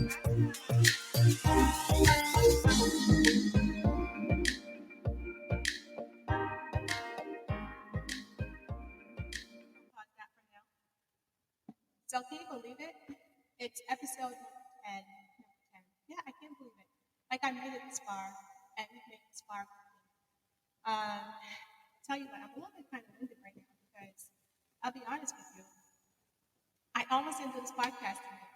That for now. So can you believe it? It's episode 10. Number 10. Yeah, I can't believe it. Like I made it this far, and we've made it this far. Tell you what, I'm a little bit kind of winded right now because I'll be honest with you. I almost didn't do this podcast tonight.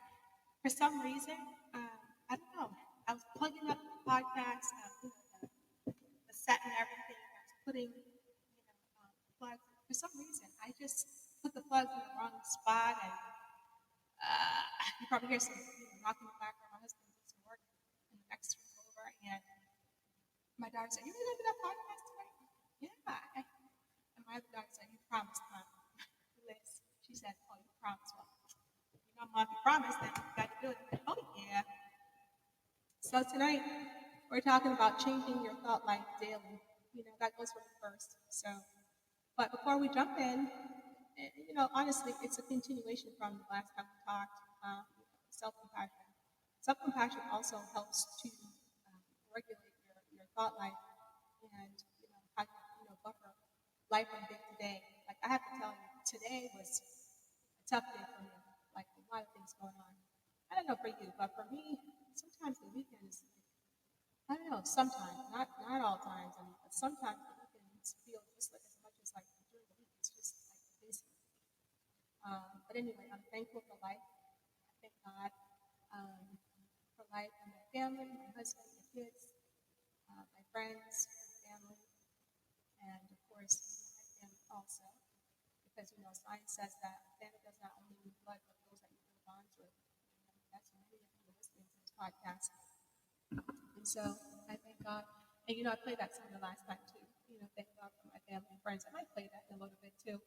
For some reason, I don't know. I was plugging up the podcast, the set and everything. I was putting, plugs. For some reason, I just put the plugs in the wrong spot, and you probably hear some knocking in the background. My husband did some work in the next room over, and my daughter said, "You really gonna do that podcast tonight?" Yeah. And my other daughter said, "You promised, Mom." Liz, she said, "Oh, you promised." Well, Mom, you promised that you got to do it. Oh, yeah. So tonight, we're talking about changing your thought life daily. That goes for the first. But before we jump in, honestly, it's a continuation from the last time we talked. Self-compassion. Self-compassion also helps to regulate your thought life and how to buffer life from day to day. Like I have to tell you, today was a tough day for me. Like a lot of things going on. I don't know for you, but for me, sometimes the weekends, I don't know, sometimes, not all times, but sometimes the weekends feel just like as much as like during the week, it's just like busy. But anyway, I'm thankful for life. I thank God for life and my family, my husband, my kids, my friends, my family, and of course, my family also. Because science says that family does not only mean blood, but those that you build bonds with. That's many of you listening to this podcast. And so I thank God. And I played that song the last time too. Thank God for my family and friends. I might play that in a little bit too.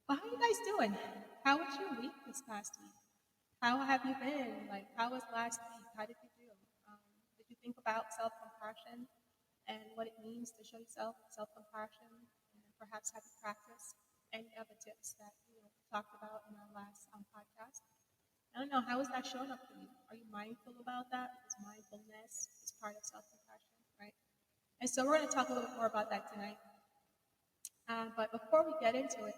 But how are you guys doing? How was your week this past week? How have you been? Like, how was last week? How did you do? Did you think about self-compassion and what it means to show yourself self-compassion and perhaps have you practice any of the tips that we talked about in our last podcast? I don't know, how is that showing up for you? Are you mindful about that? Because mindfulness is part of self-compassion, right? And so we're going to talk a little bit more about that tonight. But before we get into it,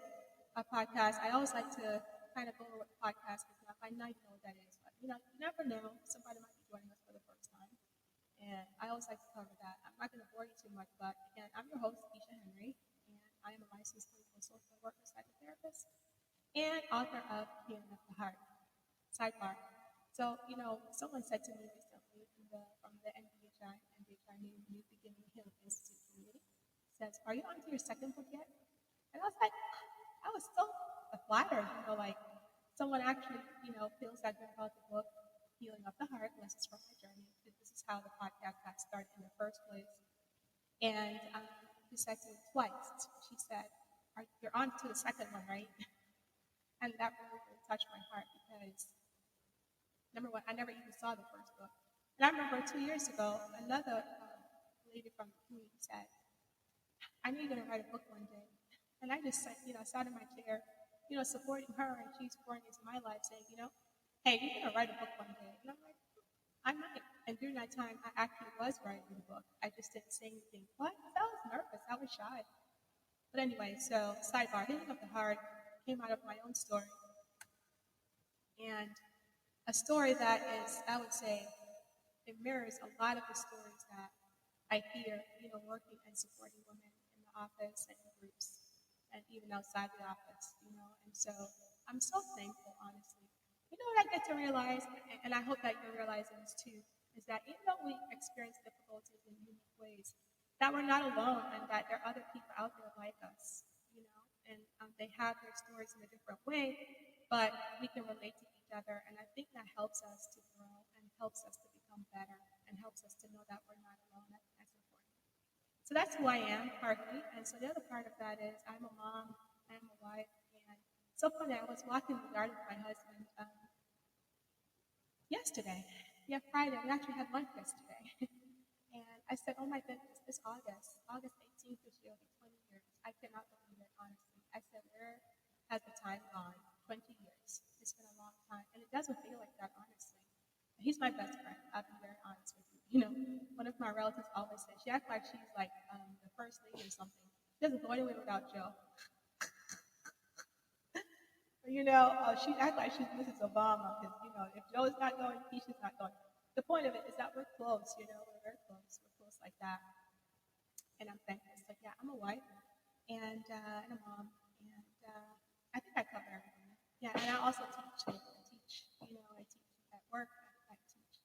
a podcast, I always like to kind of go over what the podcast is. I know you know what that is, but you never know. Somebody might be joining us for the first time. And I always like to cover that. I'm not going to bore you too much, but again, I'm your host, Keisha Henry, and I am a licensed clinical social worker psychotherapist and author of Healing of the Heart. Sidebar. So, someone said to me recently from the NBHI New Beginning Healing Institute community, says, "Are you on to your second book yet?" And I was like, I was so flattered, like someone actually, feels that good about the book, Healing of the Heart, Lessons from My Journey. This is how the podcast got started in the first place. And she said to me twice, she said, "You're on to the second one, right?" And that really, really touched my heart because, number one, I never even saw the first book. And I remember 2 years ago, another lady from the community said, "I know you're going to write a book one day." And I just, sat in my chair, supporting her, and she's pouring into my life, saying, "Hey, you're going to write a book one day." And I'm like, "I might." And during that time, I actually was writing the book. I just didn't say anything. What? I was nervous. I was shy. But anyway, so sidebar, Healing of the Heart came out of my own story. And a story that is, I would say, it mirrors a lot of the stories that I hear, working and supporting women in the office and in groups and even outside the office, And so I'm so thankful, honestly. What I get to realize, and I hope that you're realizing this too, is that even though we experience difficulties in unique ways, that we're not alone and that there are other people out there like us, and they have their stories in a different way, but we can relate to each other. And I think that helps us to grow and helps us to become better and helps us to know that we're not alone. That's important. So that's who I am, partly. And so the other part of that is I'm a mom, I'm a wife, and so funny, I was walking in the garden with my husband yesterday. Yeah, Friday. We actually had lunch yesterday. And I said, "Oh my goodness, it's August 18th this year, will be 20 years. I cannot believe it, honestly." I said, "Where has the time gone? 20 years. It's been a long time." And it doesn't feel like that, honestly. He's my best friend. I'll be very honest with you. One of my relatives always says she acts like she's like the first lady or something. She doesn't go anywhere without Joe. She acts like she's Mrs. Obama because if Joe's not going, Keisha's not going. The point of it is that we're close. We're very close. We're close like that, and I'm thankful. So yeah, I'm a wife and a mom, and I think I cover everything. Yeah, and I also teach. I teach at work. I teach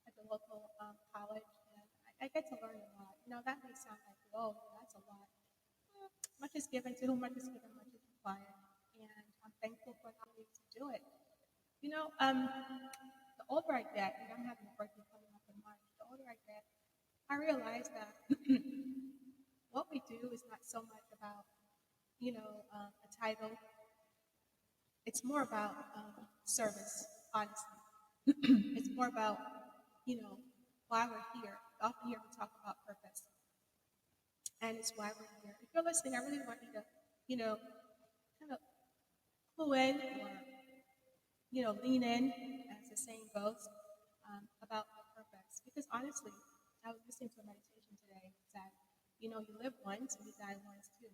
at the local college, and I get to learn a lot. That may sound like, whoa, that's a lot. Much is given to whom much is given, much is required, and I'm thankful for the opportunity to do it. The older I get, and I'm having a birthday coming up in March. The older I get, I realize that what we do is not so much about a title. It's more about service, honestly. It's more about, why we're here. Often here we talk about purpose, and it's why we're here. If you're listening, I really want you to, kind of clue in or, lean in, as the saying goes, about the purpose. Because honestly, I was listening to a meditation today that, you live once and you die once too.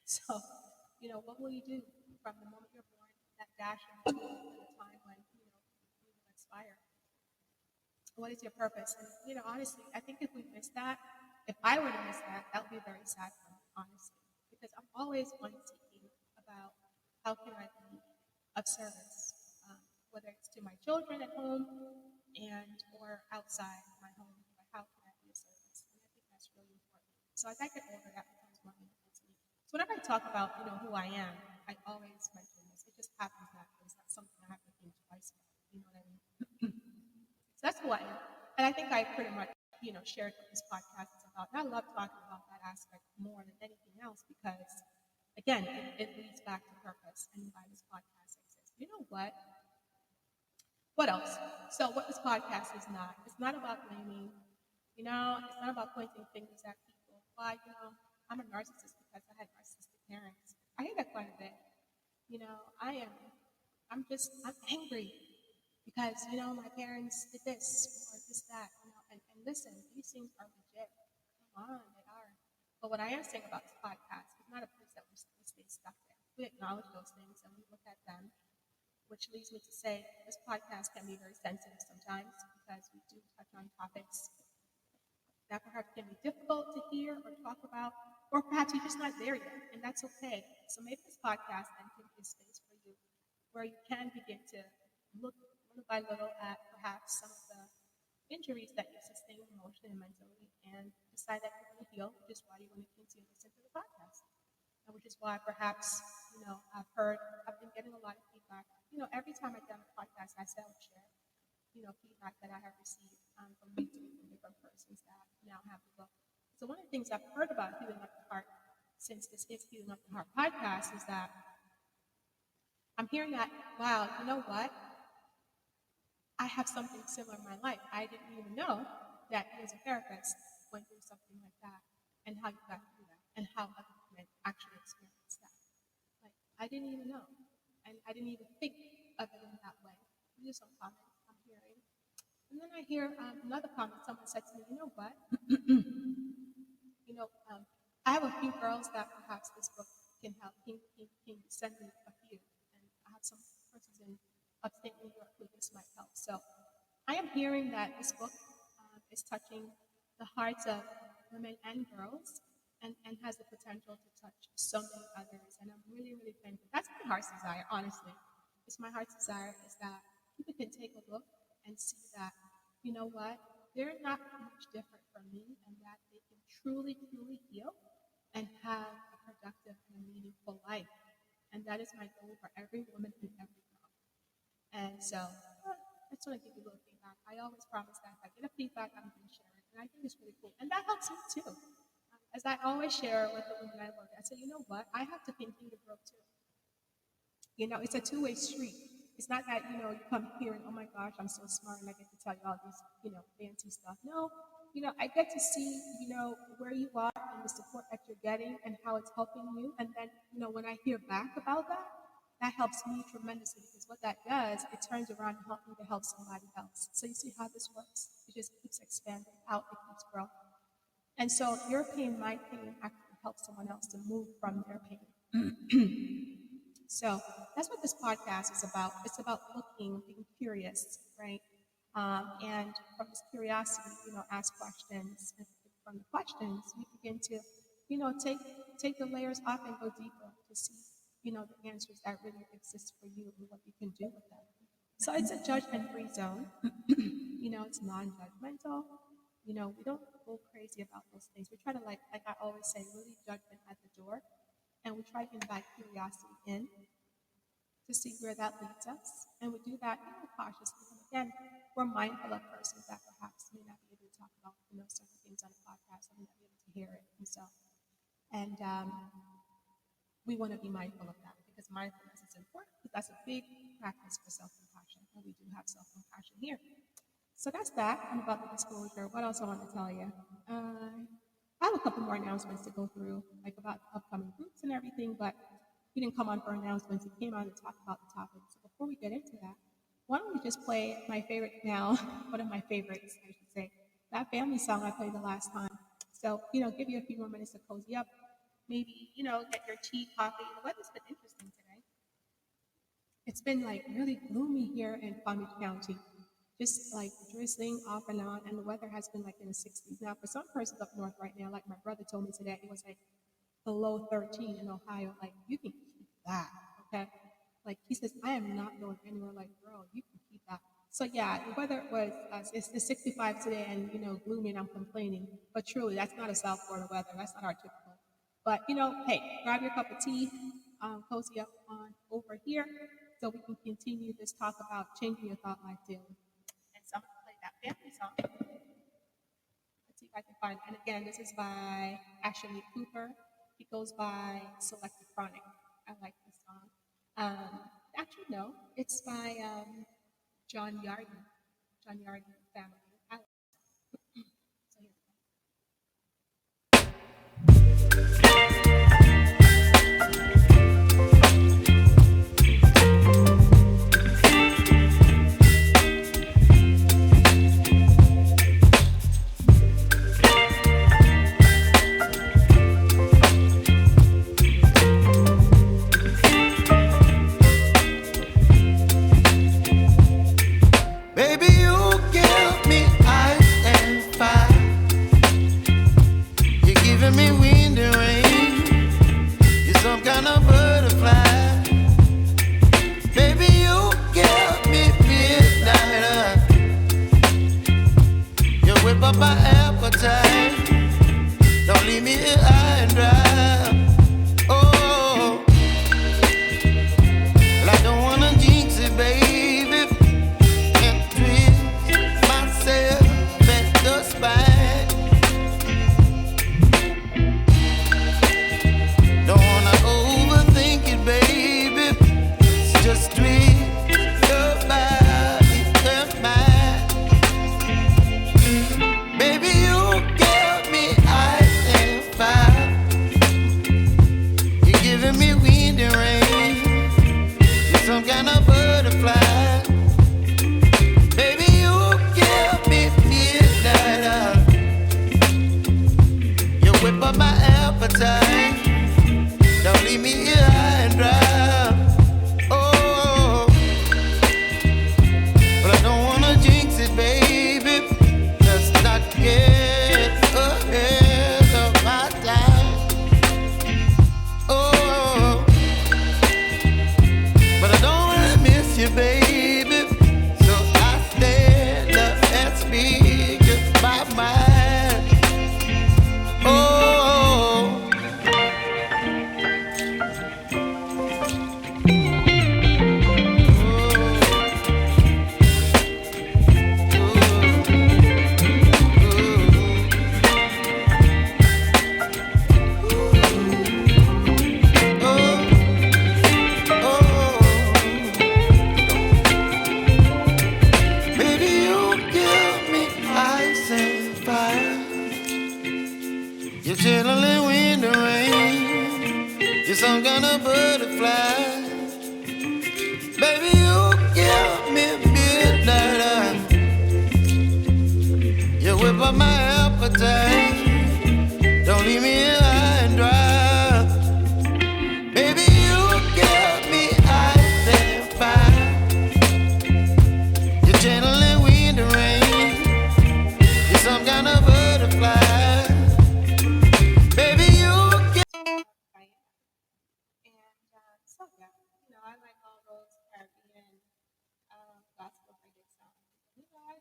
So, what will you do from the moment you're born, that dash into the time when, you will expire? What is your purpose? And, honestly, I think if we miss that, if I were to miss that, that would be very sad for me, honestly. Because I'm always one seeking about how can I be of service, whether it's to my children at home and or outside my home, but how can I be of service? And I think that's really important. So as I get older, that becomes more meaningful to me. So whenever I talk about, who I am, I always mention this. It just happens that way. It's not something I have to think twice about. You know what I mean? So that's who I am. And I think I pretty much, shared what this podcast is about. And I love talking about that aspect more than anything else because, again, it leads back to purpose and why this podcast exists. You know what? What else? So what this podcast is not, it's not about blaming, it's not about pointing fingers at people. Why, I'm a narcissist because I had narcissistic parents. I hear that quite a bit. I'm angry because, my parents did this or this, that, and listen, these things are legit. Come on, they are. But what I am saying about this podcast is not a place that we stay stuck in. We acknowledge those things and we look at them, which leads me to say this podcast can be very sensitive sometimes because we do touch on topics that perhaps can be difficult to hear or talk about, or perhaps you're just not there yet, and that's okay. So maybe this podcast then can be a space for you where you can begin to look little by little at perhaps some of the injuries that you sustained emotionally and mentally and decide that you're going to heal, which is why you're going to continue to listen to the podcast. Which is why perhaps, I've been getting a lot of feedback. Every time I've done a podcast, I say I would share, feedback that I have received from YouTube from different persons that now have the book. So one of the things I've heard about Healing Up the Heart, since this is Healing Up the Heart podcast, is that I'm hearing that, wow, you know what? I have something similar in my life. I didn't even know that you as a therapist went through something like that and how you got through that and how other women actually experience that. Like, I didn't even know. And I didn't even think of it in that way. These are some comments I'm hearing. And then I hear another comment. Someone said to me, you know what? I have a few girls that perhaps this book can help. Can send me a few. And I have some persons in upstate New York who this might help. So I am hearing that this book is touching the hearts of women and girls and has the potential to touch so many others. And I'm really, really thankful. That's my heart's desire, honestly. It's my heart's desire is that people can take a look and see that, you know what, they're not much different from me and that they can truly, truly heal and have a productive and a meaningful life. And that is my goal for every woman and every girl. And so I just want to give you a little feedback. I always promise that if I get a feedback, I'm going to share it. And I think it's really cool. And that helps me too. As I always share with the women I work with, I say, you know what? I have to continue to grow too. It's a two-way street. It's not that, you come here and, oh my gosh, I'm so smart and I get to tell you all this, fancy stuff. No, I get to see, where you are and the support that you're getting and how it's helping you. And then, when I hear back about that, that helps me tremendously because what that does, it turns around and helps me to help somebody else. So you see how this works? It just keeps expanding out, it keeps growing. And so your pain, my pain, actually helps someone else to move from their pain. So that's what this podcast is about. It's about looking, being curious, right? And from this curiosity, ask questions. And from the questions, you begin to, take the layers off and go deeper to see, the answers that really exist for you and what you can do with them. So it's a judgment-free zone. It's non-judgmental. We don't go crazy about those things. We try to, like I always say, really judgment at the door, and we try to invite curiosity in to see where that leads us. And we do that cautiously. And again, we're mindful of persons that perhaps may not be able to talk about certain things on a podcast, or may not be able to hear it themselves. And we want to be mindful of that because mindfulness is important. Because that's a big practice for self-compassion, and we do have self-compassion here. So that's that. And about the disclosure. What else I want to tell you? I have a couple more announcements to go through, like about upcoming groups and everything, but we didn't come on for announcements. We came on to talk about the topic. So before we get into that, why don't we just play my favorite now, one of my favorites, I should say, that family song I played the last time. So, give you a few more minutes to cozy up. Maybe, get your tea, coffee. The weather's been interesting today. It's been like really gloomy here in Palm Beach County. Just like drizzling off and on, and the weather has been like in the 60s. Now, for some persons up north right now, like my brother told me today, it was like below 13 in Ohio. Like, you can keep that, okay? Like, he says, I am not going anywhere. Like, girl, you can keep that. So, yeah, the weather was, it's 65 today and, gloomy, and I'm complaining. But truly, that's not a South Florida weather. That's not our typical. But, hey, grab your cup of tea, cozy up on over here so we can continue this talk about changing your thought life daily. So I'm going to play that family song. Let's see if I can find it. And again, this is by Ashley Cooper. He goes by Selective Chronic. I like this song. Actually, no. It's by John Yarden. John Yarden family. I like it. So here we go.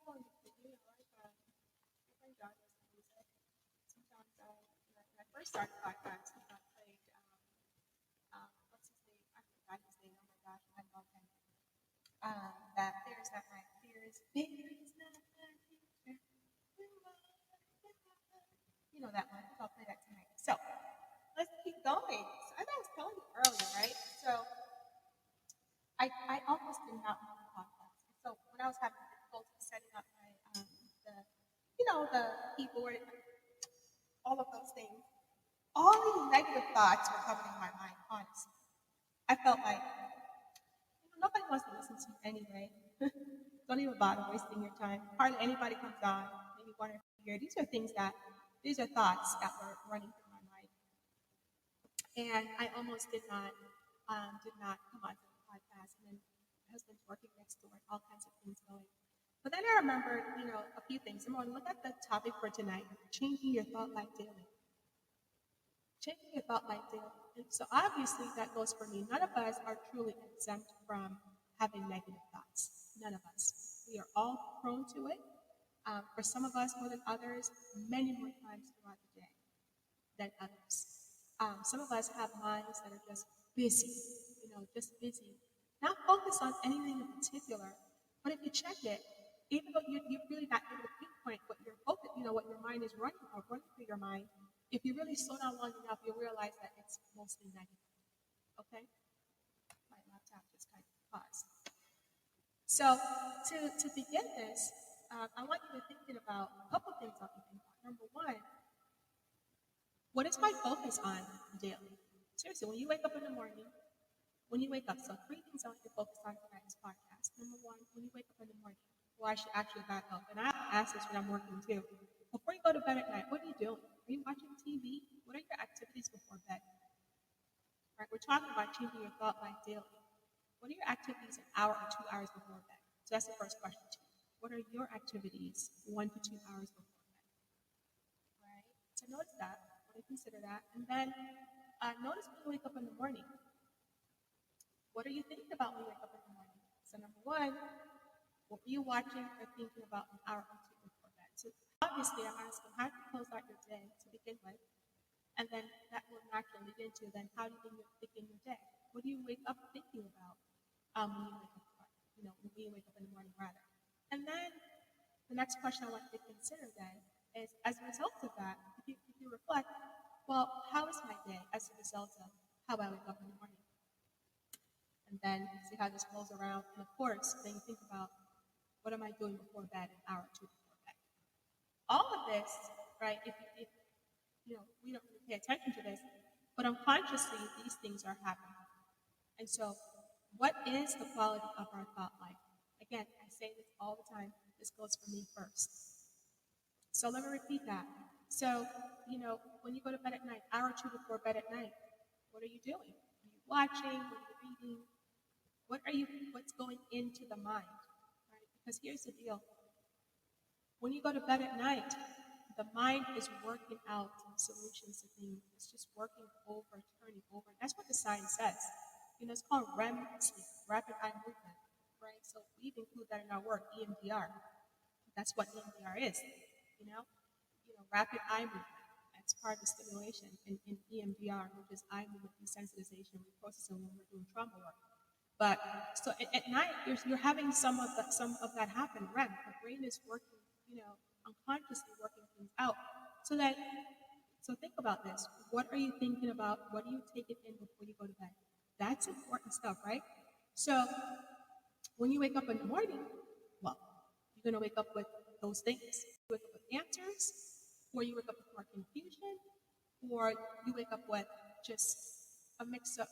know, my friend John does music. Sometimes when I first started podcasting, I played, what's his name? I forgot his name. Oh my gosh, I love him. That there's that night. There's not that future. You know that one. I think I'll play that tonight. So let's keep going. So as I was telling you earlier, right? So I almost did not want to podcast. So when I was having difficulty setting up my the the keyboard, all of those things, all these negative thoughts were coming in my mind. Honestly, I felt like nobody wants to listen to you anyway. Don't even bother wasting your time. Hardly anybody comes on. Maybe one or two here. These are thoughts that were running through my mind, and I almost did not come onto the podcast. And then my husband's working next door, and all kinds of things going. But then I remembered, a few things. Number one, look at the topic for tonight: changing your thought life daily. Changing your thought life daily. And so obviously that goes for me. None of us are truly exempt from having negative thoughts. None of us. We are all prone to it. For some of us more than others, many more times throughout the day than others. Some of us have minds that are just busy, just busy. Not focused on anything in particular, but if you check it, even though you're really not able to pinpoint what your focus, what your mind is running through your mind, if you really slow down long enough, you'll realize that it's mostly negative. Okay? My laptop just kind of paused. So to begin this, I want you to thinking about a couple things I'll be thinking about. Number one, what is my focus on daily? Seriously, when you wake up in the morning, so three things I want you to focus on tonight's podcast. Number one, when you wake up in the morning, well, I should actually back up. And I ask this when I'm working too. Before you go to bed at night, what are you doing? Are you watching TV? What are your activities before bed? Right, we're talking about changing your thought life daily. What are your activities an hour or 2 hours before bed? So that's the first question to you. What are your activities 1 to 2 hours before bed? Right? So notice that. Want to consider that. And then notice when you wake up in the morning. What are you thinking about when you wake up in the morning? So number one, what were you watching or thinking about an hour or two before bed? So obviously I'm asking how do you close out your day to begin with? And then that will naturally lead into then how do you begin your day? What do you wake up thinking about when you wake up, when you wake up in the morning rather? And then the next question I want you to consider then is as a result of that, if you reflect, well, how is my day as a result of how I wake up in the morning? And then see how this flows around. And of course, then you think about what am I doing before bed, an hour or two before bed. All of this, right, if we don't really pay attention to this, but unconsciously these things are happening. And so what is the quality of our thought life? Again, I say this all the time. This goes for me first. So let me repeat that. So, when you go to bed at night, hour or two before bed at night, what are you doing? Are you watching? What are you reading? What's going into the mind? Right? Because here's the deal. When you go to bed at night, the mind is working out solutions to things. It's just working over, turning over. That's what the science says. It's called REM sleep, rapid eye movement, right? So we even include that in our work, EMDR. That's what EMDR is, rapid eye movement. That's part of the stimulation in EMDR, which is eye movement desensitization reprocessing when we're doing trauma work. But so at night, you're having some of that happen. REM, the brain is working, unconsciously working things out. So think about this. What are you thinking about? What are you taking in before you go to bed? That's important stuff, right? So when you wake up in the morning, well, you're going to wake up with those things. You wake up with answers, or you wake up with more confusion, or you wake up with just a mixture,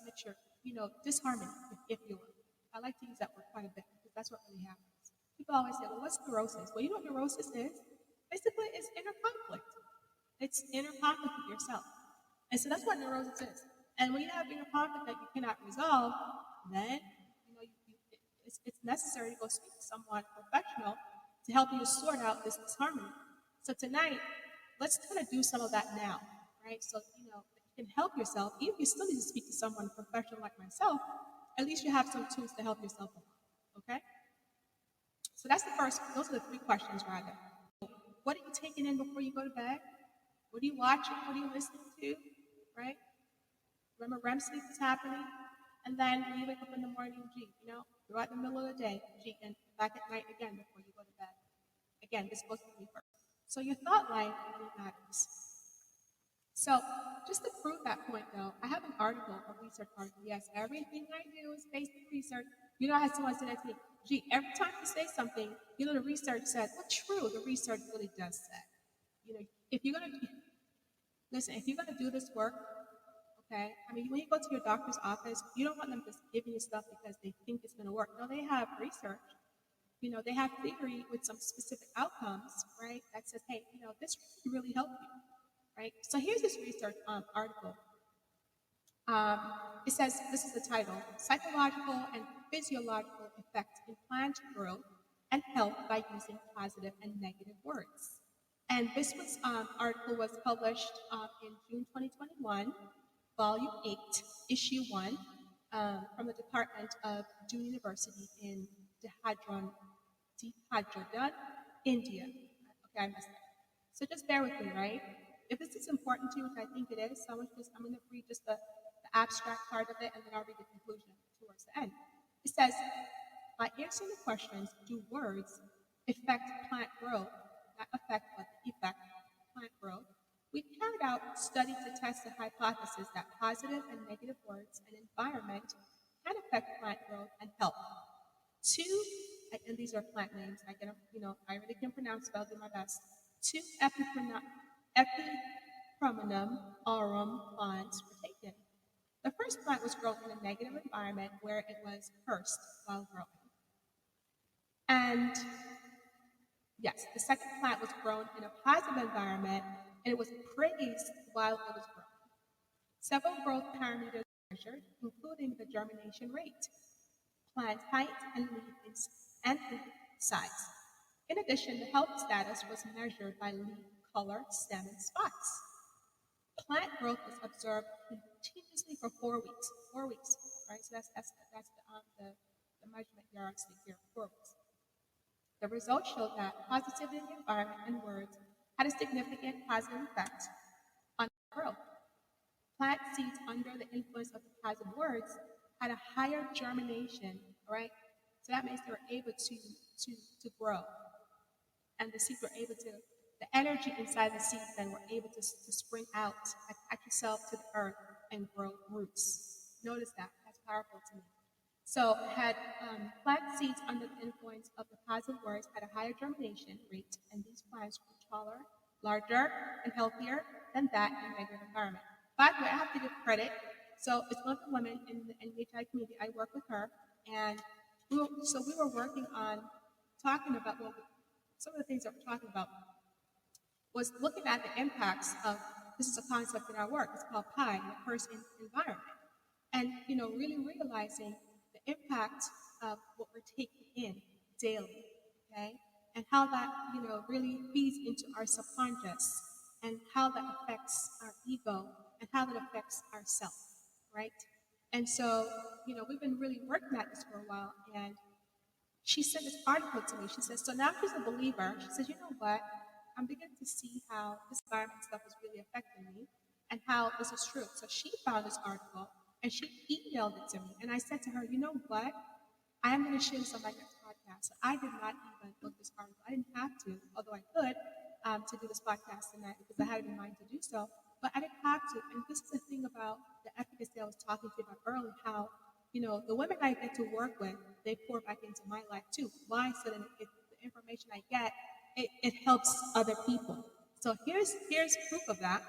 disharmony, if you will. I like to use that word quite a bit because that's what really happens. People always say, well, what's neurosis? Well, you know what neurosis is? Basically, it's inner conflict. It's inner conflict with yourself. And so that's what neurosis is. And when you have inner conflict that you cannot resolve, then it's necessary to go speak to someone professional to help you to sort out this disharmony. So tonight, let's kind of do some of that now, right? So, you can help yourself. Even if you still need to speak to someone professional like myself, at least you have some tools to help yourself along, okay? So that's the first, those are the three questions rather. What are you taking in before you go to bed? What are you watching? What are you listening to? Right? Remember, REM sleep is happening. And then when you wake up in the morning, gee, throughout the middle of the day, gee, and back at night again before you go to bed. Again, this goes to me first. So your thought life really matters. So just to prove that point, though, I have an article, a research article. Yes, everything I do is based on research. I had someone say that to me, gee, every time you say something, the research said, well, true, the research really does say. If you're going to, listen, if you're going to do this work, okay, I mean, when you go to your doctor's office, you don't want them just giving you stuff because they think it's going to work. No, they have research. They have theory with some specific outcomes, right? That says, hey, this can really help you, right? So here's this research article. It says, this is the title, Psychological and Physiological Effects in Plant Growth and Health by Using Positive and Negative Words. And this article was published in June 2021, Volume 8, Issue 1, from the Department of Doon University in Dehradun, India. Okay, I missed that. So just bear with me, right? If this is important to you, which I think it is, so I'm going to read just the abstract part of it, and then I'll read the conclusion towards the end. It says, by answering the questions, do words affect plant growth? Not affect, but effect plant growth. We carried out a study to test the hypothesis that positive and negative words and environment can affect plant growth and health. And these are plant names. I really can pronounce, but I'll do my best. 2 Epipremnum aurum plants were taken. The first plant was grown in a negative environment where it was cursed while growing. And yes, the second plant was grown in a positive environment and it was praised while it was growing. Several growth parameters were measured, including the germination rate, plant height, and leaf size. In addition, the health status was measured by leaf color, stem, and spots. Plant growth was observed continuously for 4 weeks. 4 weeks, right? So that's the measurement yardstick here, 4 weeks. The results showed that positivity in the environment and words had a significant positive effect on growth. Plant seeds under the influence of the positive words had a higher germination, right? So that means they were able to grow. And the seeds were able to, the energy inside the seeds then were able to spring out, attach itself to the earth and grow roots. Notice that, that's powerful to me. So had plant seeds under the influence of the positive words had a higher germination rate, and these plants grew taller, larger, and healthier than that in a negative environment. By the way, I have to give credit. So it's one of the women in the NHI community. I work with her, and we were working on talking about some of the things that we're talking about was looking at the impacts of, this is a concept in our work, it's called PI, the person environment. And, really realizing the impact of what we're taking in daily, okay? And how that, really feeds into our subconscious and how that affects our ego and how that affects ourself, right? And so, we've been really working at this for a while, and she sent this article to me. She says, so now she's a believer. She says, you know what? I'm beginning to see how this environment stuff is really affecting me and how this is true. So she found this article and she emailed it to me. And I said to her, you know what? I am going to share this on my next podcast. So I did not even look this article. I didn't have to, although I could, to do this podcast tonight because I had it in mind to do so. But I didn't have to. And this is the thing about the efficacy I was talking to you about earlier, how the women I get to work with, they pour back into my life too. Why? So that if the information I get, it helps other people. So here's proof of that.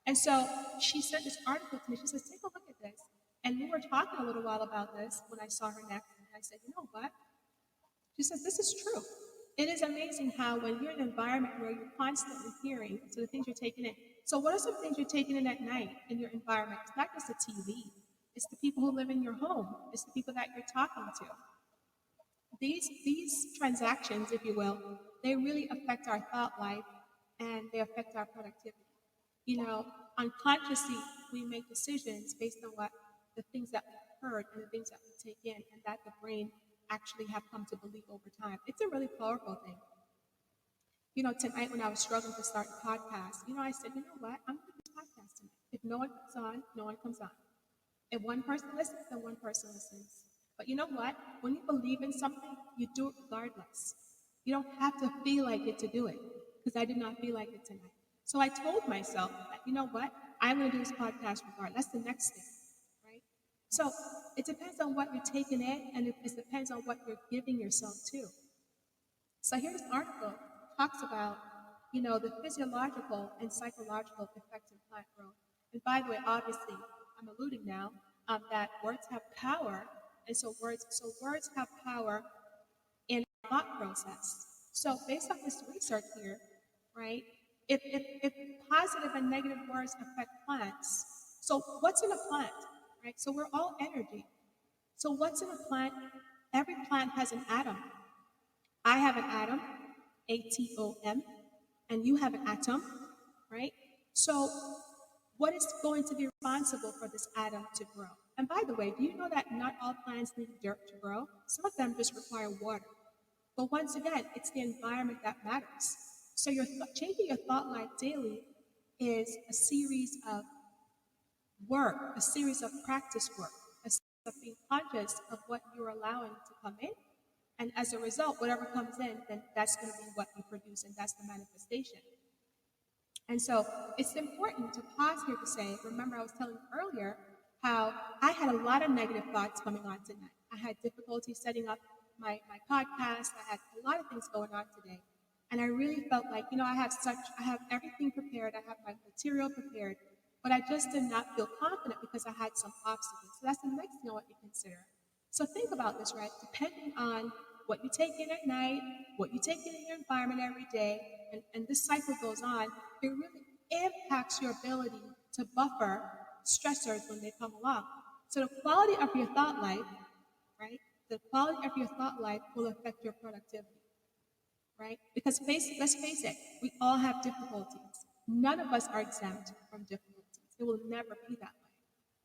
And so she sent this article to me. She says, take a look at this. And we were talking a little while about this when I saw her next. And I said, you know what? She says, this is true. It is amazing how when you're in an environment where you're constantly hearing, so the things you're taking in. So what are some things you're taking in at night in your environment? It's not just the TV. It's the people who live in your home. It's the people that you're talking to. These transactions, if you will, they really affect our thought life and they affect our productivity. Unconsciously, we make decisions based on the things that we've heard and the things that we take in, and that the brain actually have come to believe over time. It's a really powerful thing. Tonight when I was struggling to start a podcast, I said, you know what? I'm going to do this podcast tonight. If no one comes on, no one comes on. If one person listens, then one person listens. But you know what? When you believe in something, you do it regardless. You don't have to feel like it to do it, because I did not feel like it tonight. So I told myself that, you know what? I'm going to do this podcast regardless. That's the next thing, right? So it depends on what you're taking in, and it depends on what you're giving yourself to. So here's an article talks about, the physiological and psychological effects of plant growth. And by the way, obviously, I'm alluding now that words have power, and so words have power in our thought process. So based on this research here, right? If positive and negative words affect plants, so what's in a plant, right? So we're all energy. So what's in a plant? Every plant has an atom. I have an atom, atom, and you have an atom, right? So, what is going to be responsible for this atom to grow? And by the way, do you know that not all plants need dirt to grow? Some of them just require water. But once again, it's the environment that matters. So, changing your thought life daily is a series of work, a series of practice work, a series of being conscious of what you're allowing to come in. And as a result, whatever comes in, then that's going to be what you produce, and that's the manifestation. And so it's important to pause here to say, remember, I was telling you earlier how I had a lot of negative thoughts coming on tonight. I had difficulty setting up my podcast. I had a lot of things going on today. And I really felt like, I have everything prepared. I have my material prepared, but I just did not feel confident because I had some obstacles. So that's the next thing I want you to consider. So think about this, right? Depending on what you take in at night, what you take in your environment every day, and this cycle goes on, it really impacts your ability to buffer stressors when they come along. So the quality of your thought life, right? The quality of your thought life will affect your productivity, right? Because let's face it, we all have difficulties. None of us are exempt from difficulties. It will never be that way.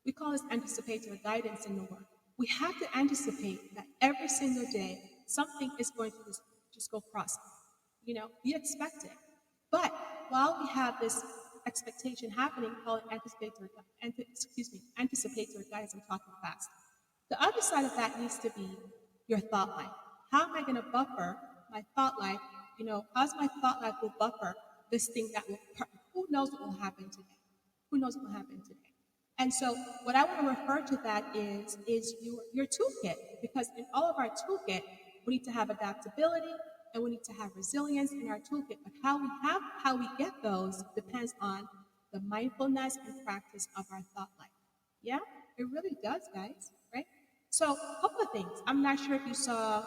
We call this anticipatory guidance in the work. We have to anticipate that every single day something is going to just go cross. We expect it. But while we have this expectation happening, called anticipatory guidance, I'm talking fast. The other side of that needs to be your thought life. How am I going to buffer my thought life? How's my thought life will buffer this thing that who knows what will happen today? Who knows what will happen today? And so what I want to refer to that is your toolkit, because in all of our toolkit, we need to have adaptability and we need to have resilience in our toolkit. But how we get those depends on the mindfulness and practice of our thought life. Yeah, it really does, guys, right? So a couple of things. I'm not sure if you saw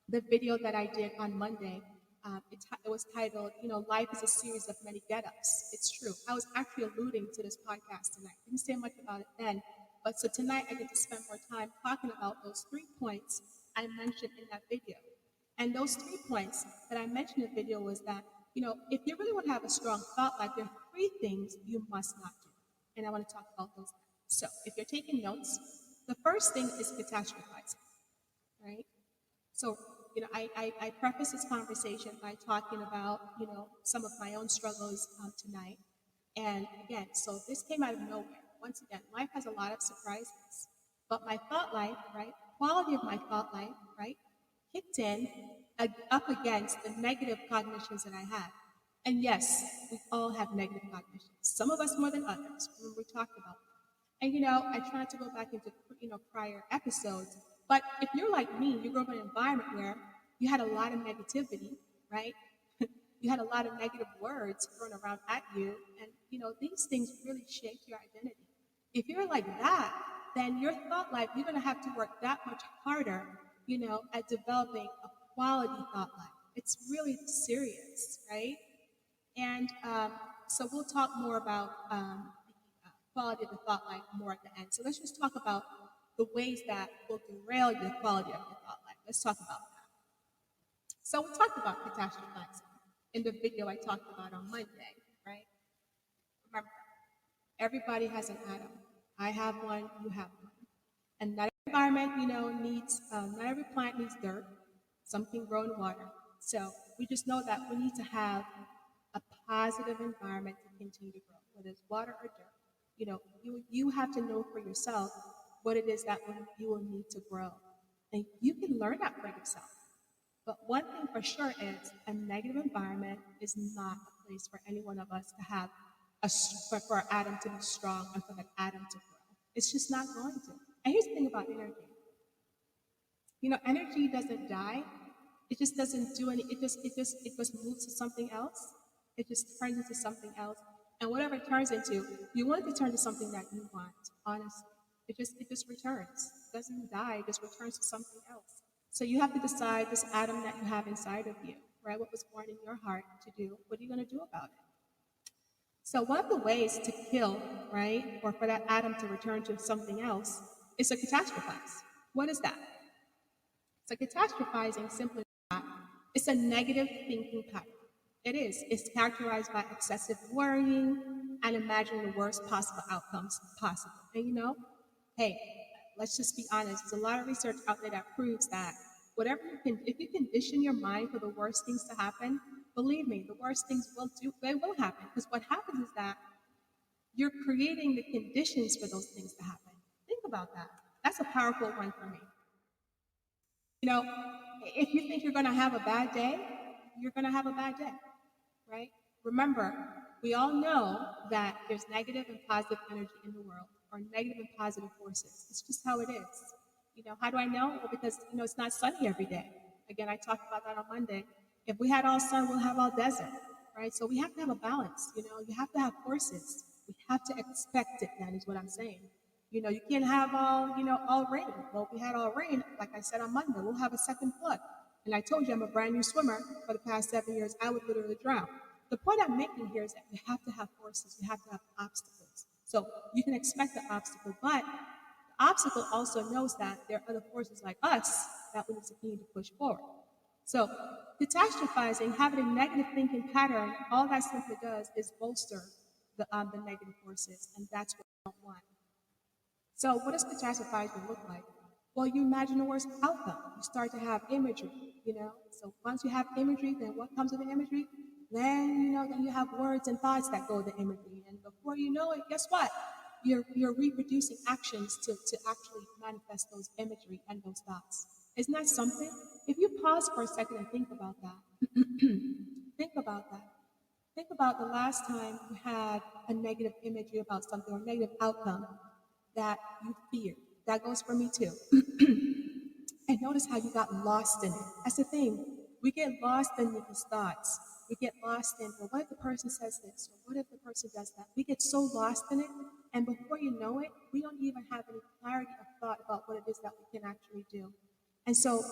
the video that I did on Monday. It was titled, Life is a Series of Many Get-Ups. It's true. I was actually alluding to this podcast tonight. Didn't say much about it then, but so tonight I get to spend more time talking about those 3 points I mentioned in that video. And those 3 points that I mentioned in the video was that, if you really want to have a strong thought life, there are 3 things you must not do. And I want to talk about those now. So if you're taking notes, the first thing is catastrophizing, right? So, I preface this conversation by talking about, some of my own struggles tonight. And again, so this came out of nowhere. Once again, life has a lot of surprises. But my thought life, right, quality of my thought life, right, kicked in up against the negative cognitions that I had. And yes, we all have negative cognitions. Some of us more than others. Remember, we talked about that. And I try not to go back into prior episodes. But if you're like me, you grew up in an environment where you had a lot of negativity, right? You had a lot of negative words thrown around at you, and these things really shape your identity. If you're like that, then your thought life, you're going to have to work that much harder, at developing a quality thought life. It's really serious, right? And so we'll talk more about the quality of the thought life more at the end. So let's just talk about the ways that will derail the quality of your thought life. Let's talk about that. So we talked about catastrophizing in the video I talked about on Monday, right? Remember, everybody has an atom. I have one, you have one. And not Environment, needs, not every plant needs dirt. Some can grow in water. So we just know that we need to have a positive environment to continue to grow, whether it's water or dirt. You have to know for yourself what it is that you will need to grow. And you can learn that for yourself. But one thing for sure is a negative environment is not a place for any one of us to have for our atom to be strong and for that atom to grow. It's just not going to. And here's the thing about energy. Energy doesn't die. It just doesn't do any. It just moves to something else. It just turns into something else. And whatever it turns into, you want it to turn to something that you want. Honestly, it just returns. It doesn't die. It just returns to something else. So you have to decide this atom that you have inside of you, right? What was born in your heart to do? What are you going to do about it? So one of the ways to kill, right, or for that atom to return to something else is to catastrophize. What is that? So catastrophizing simply that it's a negative thinking pattern. It is. It's characterized by excessive worrying and imagining the worst possible outcomes possible. And hey, let's just be honest. There's a lot of research out there that proves that if you condition your mind for the worst things to happen, believe me, the worst things they will happen. Because what happens is that you're creating the conditions for those things to happen. Think about that. That's a powerful one for me. If you think you're going to have a bad day, you're going to have a bad day, right? Remember, we all know that there's negative and positive energy in the world, or negative and positive forces. It's just how it is. How do I know? Well, because, it's not sunny every day. Again, I talked about that on Monday. If we had all sun, we'll have all desert, right? So we have to have a balance. You have to have forces. We have to expect it, that is what I'm saying. You can't have all rain. Well, if we had all rain, like I said on Monday, we'll have a second flood. And I told you I'm a brand new swimmer. For the past 7 years, I would literally drown. The point I'm making here is that we have to have forces. We have to have obstacles. So you can expect the obstacle, but the obstacle also knows that there are other forces like us that will continue to push forward. So catastrophizing, having a negative thinking pattern, all that simply does is bolster the negative forces, and that's what we don't want. So what does catastrophizing look like? Well, you imagine the worst outcome. You start to have imagery, So once you have imagery, then what comes with the imagery? Then, then you have words and thoughts that go with the imagery. And before you know it, guess what? You're reproducing actions to actually manifest those imagery and those thoughts. Isn't that something? If you pause for a second and think about that, think about that. Think about the last time you had a negative imagery about something or negative outcome that you feared. That goes for me too. And notice how you got lost in it. That's the thing. We get lost in these thoughts. We get lost in, well, what if the person says this? Or what if the person does that? We get so lost in it. And before you know it, we don't even have any clarity of thought about what it is that we can actually do. And so,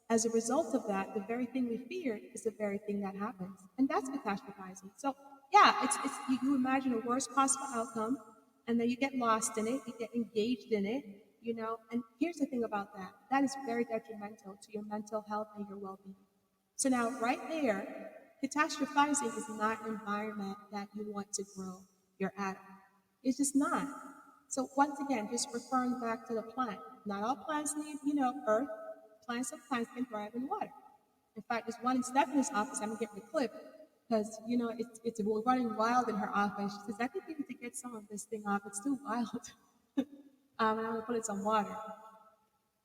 as a result of that, the very thing we feared is the very thing that happens. And that's catastrophizing. So, yeah, it's you imagine the worst possible outcome, and then you get lost in it, you get engaged in it, And here's the thing about that. That is very detrimental to your mental health and your well-being. So now, right there, catastrophizing is not an environment that you want to grow your atom. It's just not. So once again, just referring back to the plant. Not all plants need, earth. Some plants can thrive in water. In fact, there's one in Stephanie's office. I'm getting the clip because, it's running wild in her office. She says, I think you need to get some of this thing off. It's too wild. And I'm going to put in some water.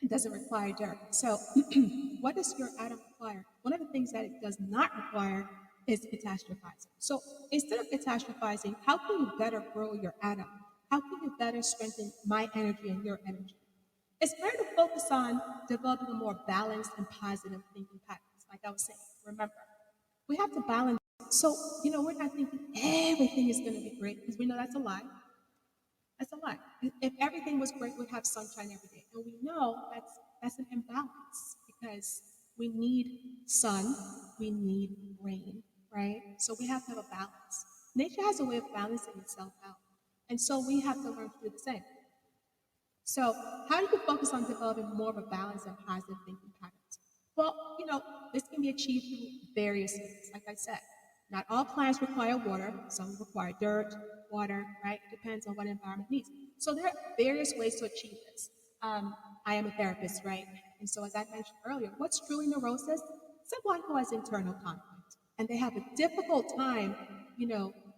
It doesn't require dirt. So what does your atom require? One of the things that it does not require is catastrophizing. So instead of catastrophizing, how can you better grow your atom? How can you better strengthen my energy and your energy? It's better to focus on developing a more balanced and positive thinking patterns. Like I was saying, remember, we have to balance. So, we're not thinking everything is going to be great because we know that's a lie. That's a lie. If everything was great, we'd have sunshine every day. And we know that's an imbalance because we need sun, we need rain, right? So we have to have a balance. Nature has a way of balancing itself out. And so we have to learn to do the same. So how do you focus on developing more of a balanced and positive thinking patterns? Well, this can be achieved through various things. Like I said, not all plants require water. Some require dirt, water, right? It depends on what environment needs. So there are various ways to achieve this. I am a therapist, right? And so, as I mentioned earlier, what's truly neurosis? Someone who has internal conflict, and they have a difficult time,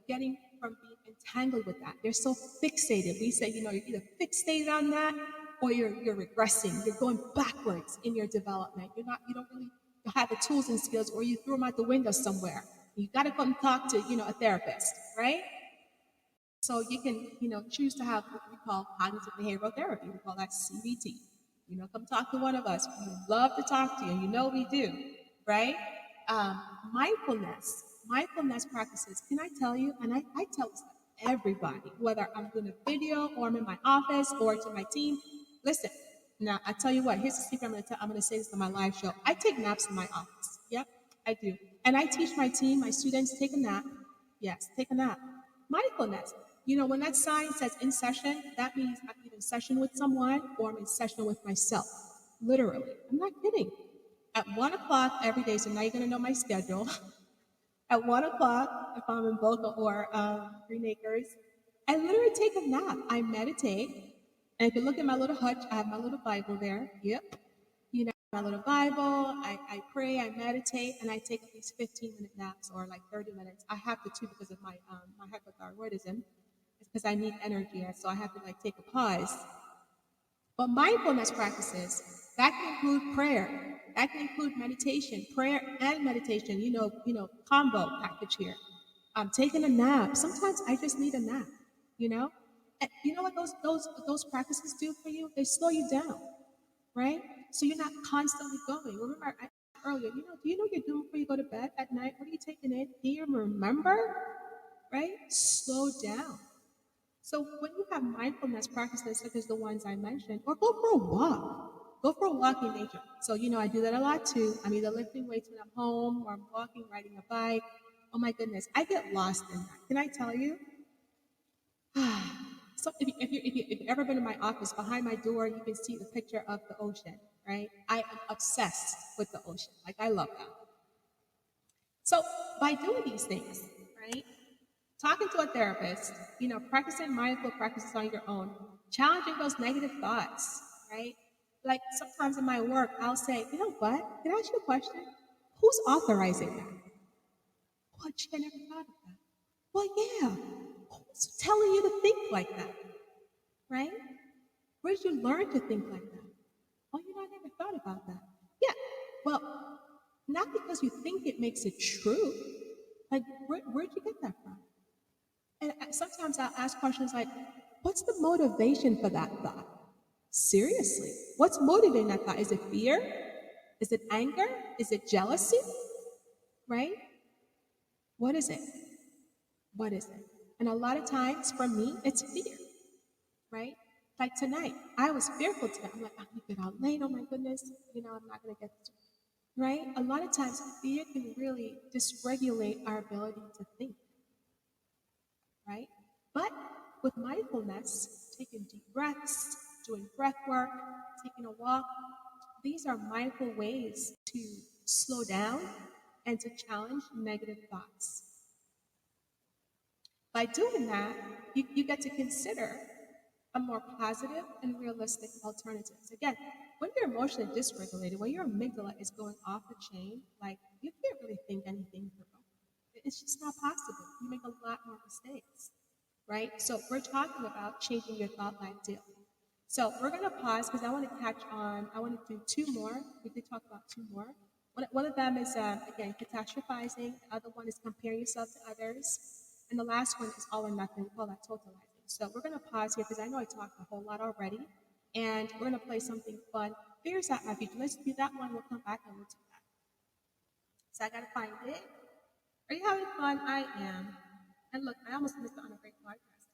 getting from being entangled with that. They're so fixated. We say, you're either fixated on that or you're regressing. You're going backwards in your development. You don't really have the tools and skills, or you threw them out the window somewhere. You got to come talk to, a therapist, right? So you can, choose to have what we call cognitive behavioral therapy. We call that CBT. Come talk to one of us. We love to talk to you. We do, right? Um, mindfulness practices. Can I tell you? And I tell this to everybody, whether I'm doing a video or I'm in my office or to my team. Listen, now I tell you what. Here's the secret. I'm going to say this on my live show. I take naps in my office. Yep, I do. And I teach my team, my students, take a nap. Yes, take a nap. Mindfulness. When that sign says in session, that means I'm either in session with someone or I'm in session with myself. Literally. I'm not kidding. At 1 o'clock every day, so now you're going to know my schedule. At 1 o'clock, if I'm in Boca or Green Acres, I literally take a nap. I meditate. And if you look at my little hutch, I have my little Bible there. Yep. My little Bible, I pray, I meditate, and I take at least 15-minute naps or like 30 minutes. I have to too because of my hypothyroidism. It's because I need energy, so I have to like take a pause. But mindfulness practices, that can include prayer, that can include meditation, prayer and meditation, combo package here. I'm taking a nap. Sometimes I just need a nap, you know? And you know what those practices do for you? They slow you down, right? So you're not constantly going. Remember, I said earlier, do you know what you're doing before you go to bed at night? What are you taking in? Do you remember? Right? Slow down. So when you have mindfulness practices such as the ones I mentioned, or go for a walk. Go for a walk in nature. So, I do that a lot too. I'm either lifting weights when I'm home or I'm walking, riding a bike. Oh my goodness, I get lost in that. Can I tell you? So if you've ever been in my office, behind my door, you can see the picture of the ocean, right? I am obsessed with the ocean. Like, I love that. So by doing these things, right? Talking to a therapist, practicing mindful practices on your own, challenging those negative thoughts, right? Like sometimes in my work, I'll say, you know what? Can I ask you a question? Who's authorizing that? Oh, gee, I never thought of that. Well, yeah. Who's telling you to think like that? Right? Where did you learn to think like that? Oh, I never thought about that. Yeah. Well, not because you think it makes it true. Like, where'd you get that from? And sometimes I'll ask questions like, what's the motivation for that thought? Seriously, what's motivating that thought? Is it fear? Is it anger? Is it jealousy? Right? What is it? What is it? And a lot of times for me, it's fear, right? Like tonight, I was fearful tonight. I'm like, I'm gonna get out late. Oh my goodness, I'm not gonna get to, right? A lot of times, fear can really dysregulate our ability to think, right? But with mindfulness, taking deep breaths, doing breath work, taking a walk, these are mindful ways to slow down and to challenge negative thoughts. By doing that, you get to consider a more positive and realistic alternatives. Again, when you're emotionally dysregulated, when your amygdala is going off the chain, like you can't really think anything through. It's just not possible. You make a lot more mistakes, right? So we're talking about changing your thought life daily. So we're going to pause because I want to catch on. I want to do two more. We did talk about two more. One of them is, again, catastrophizing. The other one is comparing yourself to others. And the last one is all or nothing. We call that totalizing. So we're going to pause here because I know I talked a whole lot already. And we're going to play something fun. Figures out my future. Let's do that one. We'll come back and we'll do that. So I got to find it. Are you having fun? I am. And look, I almost missed it on a great podcast.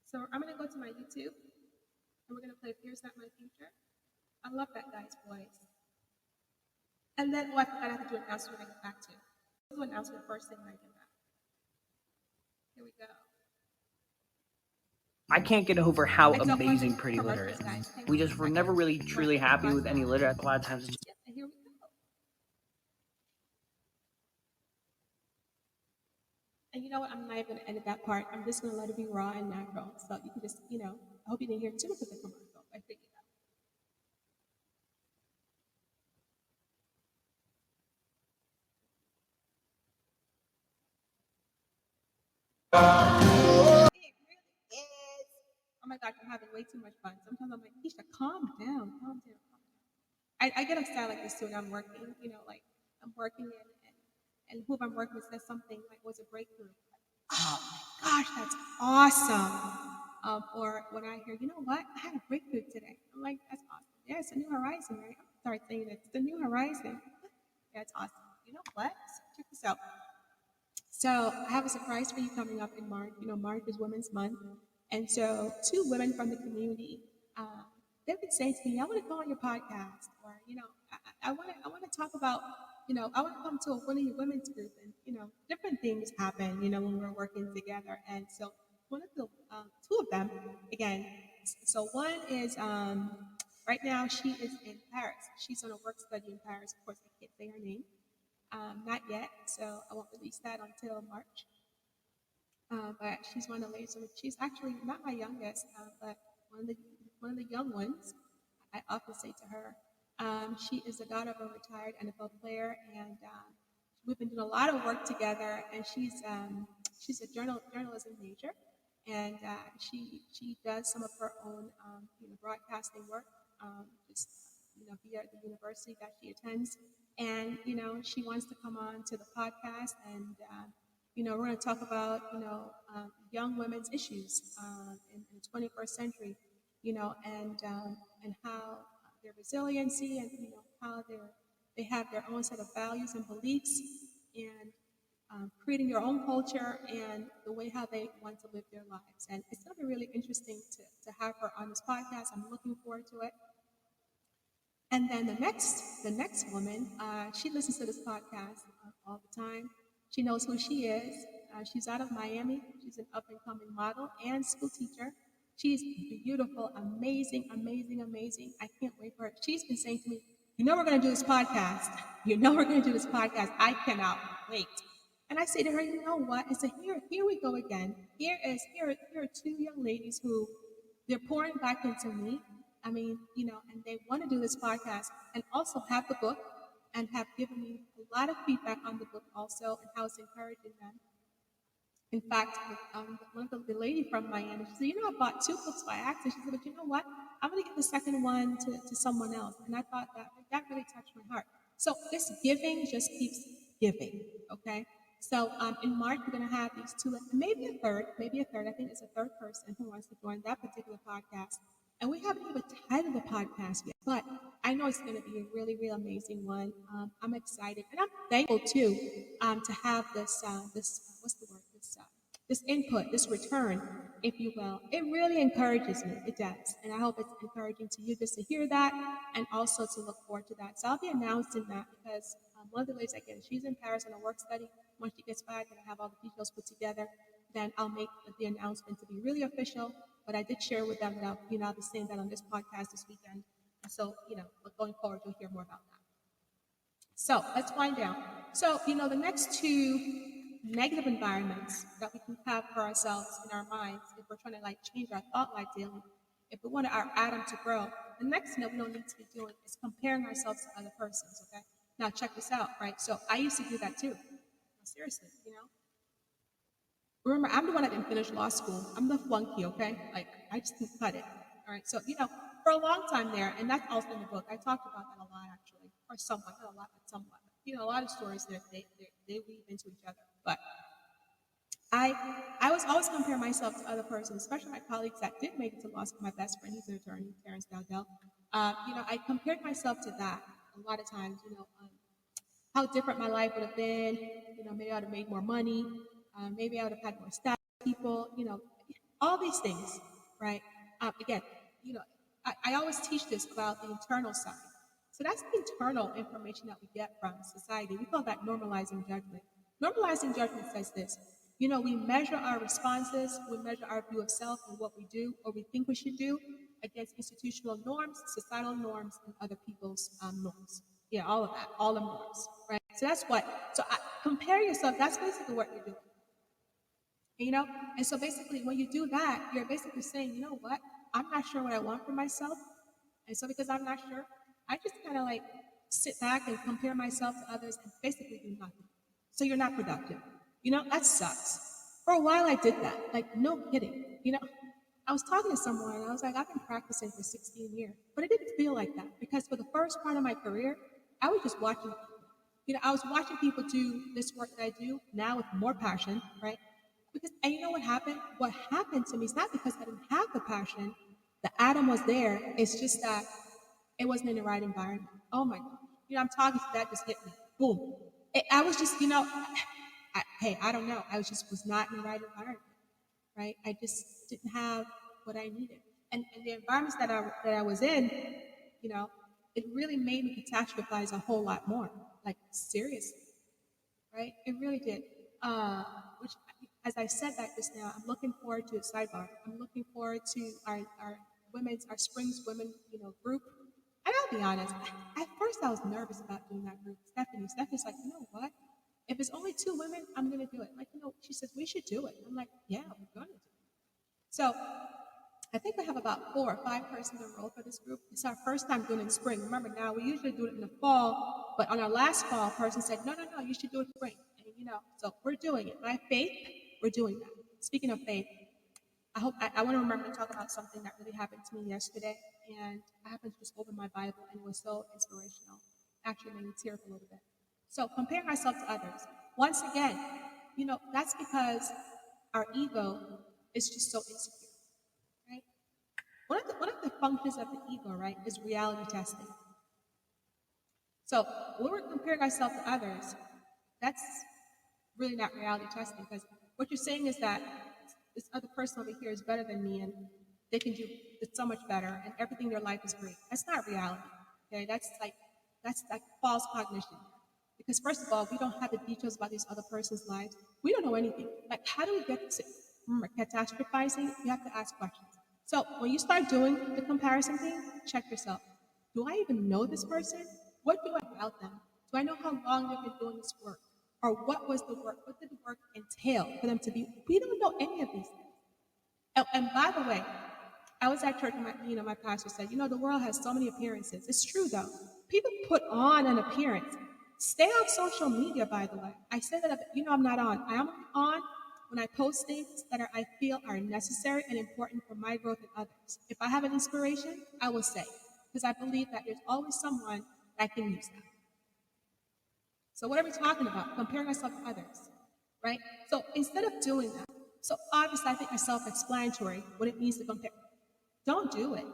So I'm going to go to my YouTube. And we're going to play Fear's Not My Future. I love that guy's voice. And then, I forgot I have to do an announcement when I get back to. I'll do an announcement first thing when I get back. Here we go. I can't get over how amazing Pretty Litter is. We just were never really truly happy with any litter. A lot of times it's just... And here we go. And you know what? I'm not even going to edit that part. I'm just going to let it be raw and natural. So you can just, I hope you didn't hear too much of the commercial. I figured it out. It really is. Oh my gosh, I'm having way too much fun. Sometimes I'm like, Keisha, calm down, calm down, calm down. I get upset like this too when I'm working, like I'm working and whoever I'm working with says something like, was a breakthrough. Oh my gosh, that's awesome. Or when I hear, you know what, I had a breakthrough today. I'm like, that's awesome. Yeah, it's a new horizon, right? I'm gonna start saying it. It's the new horizon. Yeah, it's awesome. You know what? Check this out. So I have a surprise for you coming up in March. March is Women's Month, and so two women from the community, uh, they've been saying to me, "I want to go on your podcast," or I want to talk about, I want to come to one of your women's group, and different things happen, when we're working together, and so one of the two of them, again, so one is right now she is in Paris. She's on a work study in Paris. Of course, I can't say her name. Not yet, so I won't release that until March. But she's one of the ladies. She's actually not my youngest, but one of the one of the young ones. I often say to her, she is the daughter of a retired NFL player, and we've been doing a lot of work together. And she's a journalism major, and she does some of her own broadcasting work, just via the university that she attends. And she wants to come on to the podcast, and we're going to talk about young women's issues in the 21st century, and how their resiliency, and how they have their own set of values and beliefs, and creating their own culture, and the way how they want to live their lives. And it's going to be really interesting to have her on this podcast. I'm looking forward to it. And then the next woman, she listens to this podcast all the time. She knows who she is. She's out of Miami. She's an up and coming model and school teacher. She's beautiful, amazing, amazing, amazing. I can't wait for her. She's been saying to me, we're going to do this podcast. We're going to do this podcast. I cannot wait. And I say to her, you know what? I said, here we go again. Here are two young ladies who they're pouring back into me. I mean, and they want to do this podcast and also have the book, and have given me a lot of feedback on the book also, and how it's encouraging them. In fact, one of the lady from Miami, she said, I bought two books by accident. She said, but you know what? I'm going to give the second one to someone else. And I thought that really touched my heart. So this giving just keeps giving, okay? So in March, we're going to have these two, maybe a third. I think it's a third person who wants to join that particular podcast. And we haven't even titled the podcast yet, but I know it's going to be a really, really amazing one. I'm excited, and I'm thankful too to have this what's the word, this input, this return, if you will. It really encourages me. It does, and I hope it's encouraging to you just to hear that, and also to look forward to that. So I'll be announcing that, because one of the ladies, again, she's in Paris on a work study. Once she gets back and I have all the details put together, then I'll make the announcement to be really official. But I did share with them that I'll be saying that on this podcast this weekend. And so, but going forward, you'll hear more about that. So let's wind down. So, the next two negative environments that we can have for ourselves in our minds, if we're trying to change our thought life daily, if we want our atom to grow, the next thing that we don't need to be doing is comparing ourselves to other persons. Okay. Now check this out, right? So I used to do that too. Seriously, Remember, I'm the one that didn't finish law school. I'm the flunky, okay? I just didn't cut it. All right. So, for a long time there, and that's also in the book. I talked about that a lot, actually, or somewhat, not a lot, but somewhat. A lot of stories that they weave into each other. But I was always comparing myself to other persons, especially my colleagues that did make it to law school. My best friend, he's an attorney, Terrence Dowdell. I compared myself to that a lot of times. How different my life would have been. Maybe I would have made more money. Maybe I would have had more staff people. All these things, right? Again, I always teach this about the internal side. So that's the internal information that we get from society. We call that normalizing judgment. Normalizing judgment says this. We measure our responses, we measure our view of self and what we do or we think we should do against institutional norms, societal norms, and other people's norms. Yeah, all of that, all the norms, right? So that's what. So compare yourself. That's basically what you're doing. And so basically, when you do that, you're basically saying, you know what? I'm not sure what I want for myself, and so because I'm not sure, I just kind of sit back and compare myself to others and basically do nothing. So you're not productive. That sucks. For a while, I did that. Like, no kidding. I was talking to someone and I was like, I've been practicing for 16 years, but it didn't feel like that because for the first part of my career, I was just watching people. I was watching people do this work that I do now with more passion, right? And you know what happened? What happened to me is not because I didn't have the passion. The atom was there. It's just that it wasn't in the right environment. Oh my God. I'm talking to that just hit me. Boom. I was just, I don't know. I was not in the right environment, right? I just didn't have what I needed. And the environments that I was in, you know, it really made me catastrophize a whole lot more. Like, seriously, right? It really did. Which, as I said that just now, I'm looking forward to a sidebar. I'm looking forward to our Springs Women, group. And I'll be honest, at first I was nervous about doing that group. Stephanie's like, you know what? If it's only 2 women, I'm gonna do it. Like, she says we should do it. I'm like, yeah, we're gonna do it. So I think we have about 4 or 5 persons enrolled for this group. It's our first time doing it in spring. Remember, now we usually do it in the fall, but on our last fall, a person said, no, you should do it in spring. And so we're doing it. By faith, we're doing that. Speaking of faith, I want to remember to talk about something that really happened to me yesterday, and I happened to just open my Bible, and it was so inspirational. Actually made me tear up a little bit. So comparing ourselves to others. Once again, that's because our ego is just so insecure, right? One of the functions of the ego, right, is reality testing. So when we're comparing ourselves to others, that's really not reality testing, because what you're saying is that this other person over here is better than me and they can do it so much better and everything in their life is great. That's not reality. Okay, that's like false cognition. Because first of all, we don't have the details about this other person's lives. We don't know anything. Like, how do we get to catastrophizing? You have to ask questions. So when you start doing the comparison thing, check yourself. Do I even know this person? What do I know about them? Do I know how long they've been doing this work? Or what was the work? What did the work entail for them to be? We don't know any of these things. And by the way, I was at church and my pastor said, the world has so many appearances. It's true though. People put on an appearance. Stay off social media, by the way. I said that, I'm not on. I am on when I post things that I feel are necessary and important for my growth and others. If I have an inspiration, I will say, because I believe that there's always someone that can use that. So what are we talking about? Comparing ourselves to others, right? So instead of doing that, so obviously I think it's self-explanatory what it means to compare. Don't do it.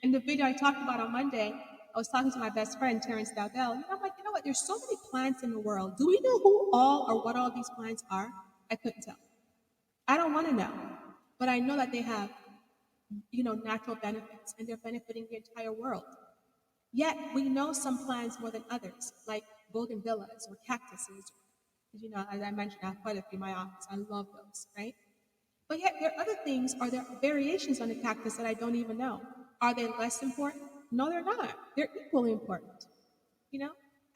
In the video I talked about on Monday, I was talking to my best friend, Terrence Dowdell, and I'm like, you know what? There's so many plants in the world. Do we know who all or what all these plants are? I couldn't tell. I don't want to know. But I know that they have, natural benefits, and they're benefiting the entire world. Yet we know some plants more than others, like bougainvilleas or cactuses. As I mentioned, I have quite a few in my office. I love those, right? But yet there are other things, or there are variations on the cactus that I don't even know. Are they less important? No, they're not. They're equally important.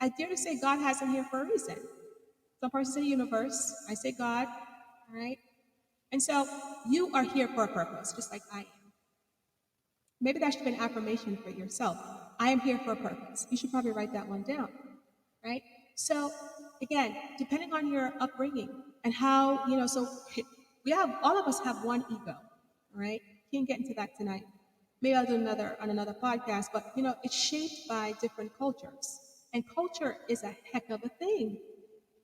I dare to say God has them here for a reason. Some person say universe. I say God. All right. And so you are here for a purpose, just like I am. Maybe that should be an affirmation for yourself. I am here for a purpose. You should probably write that one down, right? So again, depending on your upbringing and how, so all of us have one ego, right? Can't get into that tonight. Maybe I'll do on another podcast, but it's shaped by different cultures. And culture is a heck of a thing.